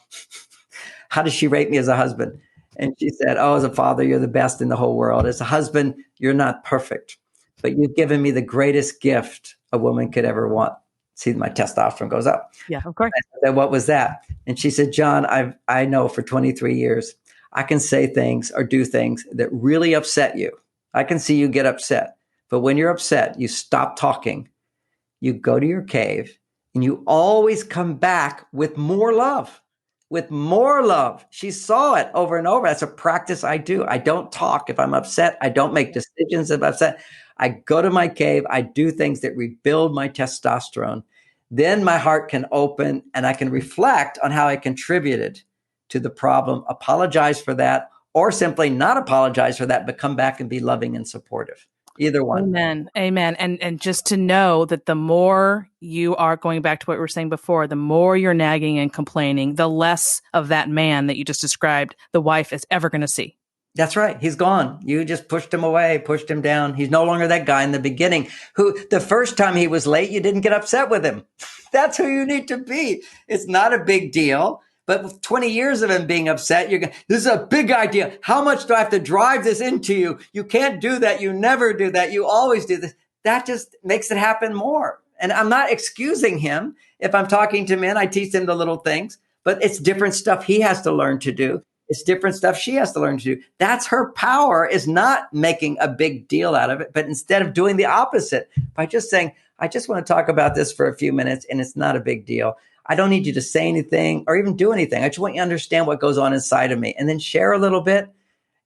does she rate me as a husband? And she said, "Oh, as a father, you're the best in the whole world. As a husband, you're not perfect, but you've given me the greatest gift a woman could ever want." See, my testosterone goes up. Yeah, of course. I said, "What was that?" And she said, "John, I know for 23 years, I can say things or do things that really upset you. I can see you get upset. But when you're upset, you stop talking, you go to your cave, and you always come back with more love." With more love. She saw it over and over. That's a practice I do. I don't talk if I'm upset. I don't make decisions if I'm upset. I go to my cave. I do things that rebuild my testosterone. Then my heart can open and I can reflect on how I contributed to the problem, apologize for that, or simply not apologize for that, but come back and be loving and supportive. Either one. Amen. Amen. And just to know that the more you are, going back to what we were saying before, the more you're nagging and complaining, the less of that man that you just described the wife is ever going to see. That's right. He's gone. You just pushed him away, pushed him down. He's no longer that guy in the beginning who the first time he was late, you didn't get upset with him. That's who you need to be. It's not a big deal. But with 20 years of him being upset, you're going, "This is a big idea. How much do I have to drive this into you? You can't do that. You never do that. You always do this." That just makes it happen more. And I'm not excusing him. If I'm talking to men, I teach them the little things, but it's different stuff he has to learn to do. It's different stuff she has to learn to do. That's her power, is not making a big deal out of it, but instead of doing the opposite by just saying, "I just want to talk about this for a few minutes and it's not a big deal. I don't need you to say anything or even do anything. I just want you to understand what goes on inside of me," and then share a little bit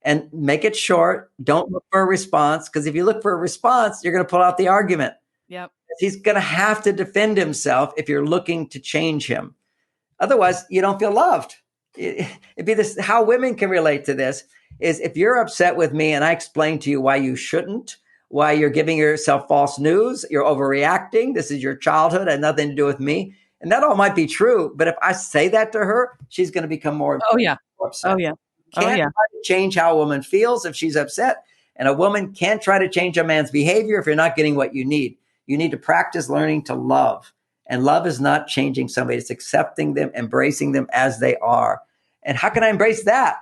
and make it short. Don't look for a response, because if you look for a response, you're going to pull out the argument. Yep. He's going to have to defend himself if you're looking to change him. Otherwise, you don't feel loved. It'd be this, how women can relate to this is, if you're upset with me and I explain to you why you shouldn't, why you're giving yourself false news, you're overreacting, this is your childhood, had nothing to do with me. And that all might be true, but if I say that to her, she's going to become more upset. Oh yeah. Can't try to change how a woman feels if she's upset. And a woman can't try to change a man's behavior if you're not getting what you need. You need to practice learning to love. And love is not changing somebody. It's accepting them, embracing them as they are. And how can I embrace that?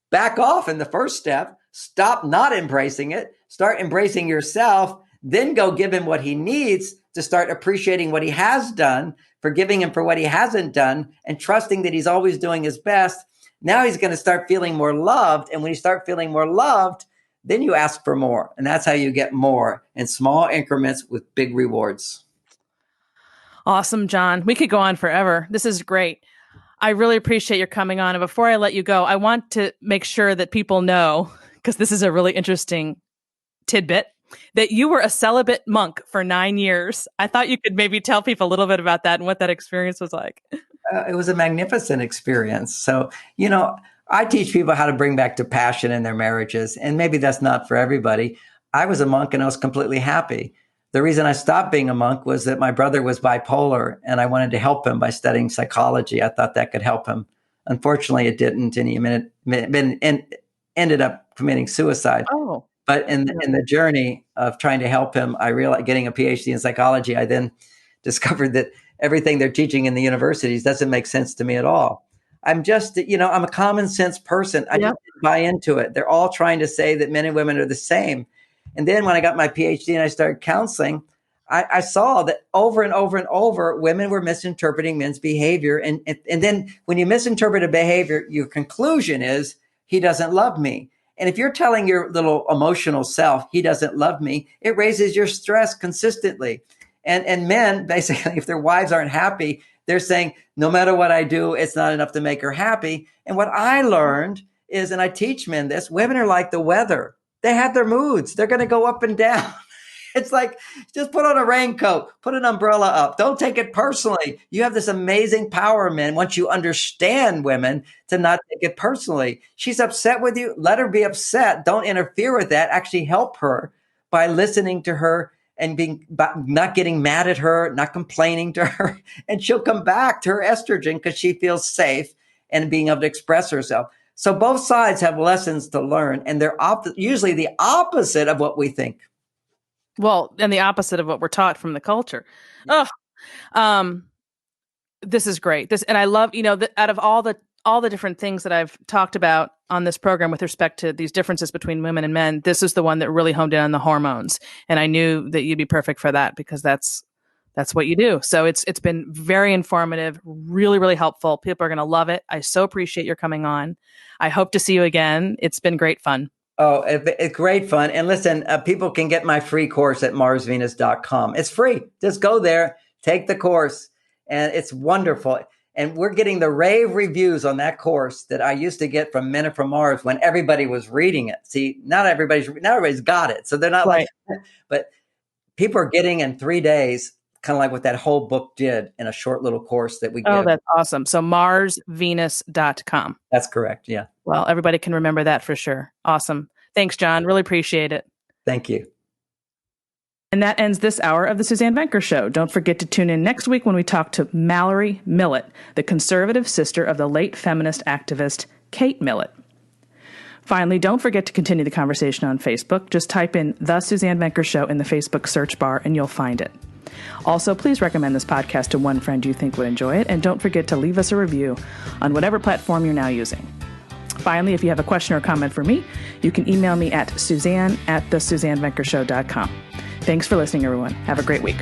Back off in the first step. Stop not embracing it. Start embracing yourself. Then go give him what he needs to start appreciating what he has done, forgiving him for what he hasn't done, and trusting that he's always doing his best. Now he's going to start feeling more loved. And when you start feeling more loved, then you ask for more. And that's how you get more in small increments with big rewards. Awesome, John. We could go on forever. This is great. I really appreciate your coming on. And before I let you go, I want to make sure that people know, because this is a really interesting tidbit, that you were a celibate monk for 9 years. I thought you could maybe tell people a little bit about that and what that experience was like. It was a magnificent experience. So, I teach people how to bring back to passion in their marriages. And maybe that's not for everybody. I was a monk and I was completely happy. The reason I stopped being a monk was that my brother was bipolar and I wanted to help him by studying psychology. I thought that could help him. Unfortunately, it didn't. And he ended up committing suicide. Oh. But in the journey of trying to help him, I realized, getting a PhD in psychology, I then discovered that everything they're teaching in the universities doesn't make sense to me at all. I'm just, I'm a common sense person. I just didn't buy into it. They're all trying to say that men and women are the same. And then when I got my PhD and I started counseling, I saw that over and over and over, women were misinterpreting men's behavior. And then when you misinterpret a behavior, your conclusion is, he doesn't love me. And if you're telling your little emotional self, he doesn't love me, it raises your stress consistently. And men, basically, if their wives aren't happy, they're saying, no matter what I do, it's not enough to make her happy. And what I learned is, and I teach men this, women are like the weather. They have their moods. They're going to go up and down. It's like, just put on a raincoat, put an umbrella up. Don't take it personally. You have this amazing power, men, once you understand women, to not take it personally. She's upset with you. Let her be upset. Don't interfere with that. Actually help her by listening to her and not getting mad at her, not complaining to her. And she'll come back to her estrogen because she feels safe and being able to express herself. So both sides have lessons to learn, and they're usually the opposite of what we think. Well, and the opposite of what we're taught from the culture. Oh, this is great. And I love, out of all the different things that I've talked about on this program with respect to these differences between women and men, this is the one that really honed in on the hormones. And I knew that you'd be perfect for that because that's what you do. So it's been very informative, really, really helpful. People are going to love it. I so appreciate your coming on. I hope to see you again. It's been great fun. Oh, it's great fun. And listen, people can get my free course at marsvenus.com. It's free. Just go there, take the course, and it's wonderful. And we're getting the rave reviews on that course that I used to get from Men from Mars when everybody was reading it. See, not everybody's got it. So they're not right. But people are getting in 3 days, kind of like what that whole book did in a short little course that we give. Oh, that's awesome. So marsvenus.com. That's correct. Yeah. Well, everybody can remember that for sure. Awesome. Thanks, John. Really appreciate it. Thank you. And that ends this hour of the Suzanne Venker Show. Don't forget to tune in next week when we talk to Mallory Millett, the conservative sister of the late feminist activist Kate Millett. Finally, don't forget to continue the conversation on Facebook. Just type in The Suzanne Venker Show in the Facebook search bar and you'll find it. Also, please recommend this podcast to one friend you think would enjoy it, and don't forget to leave us a review on whatever platform you're now using. Finally, if you have a question or comment for me, you can email me at suzanne@thesuzannevenkershow.com. Thanks for listening, everyone. Have a great week.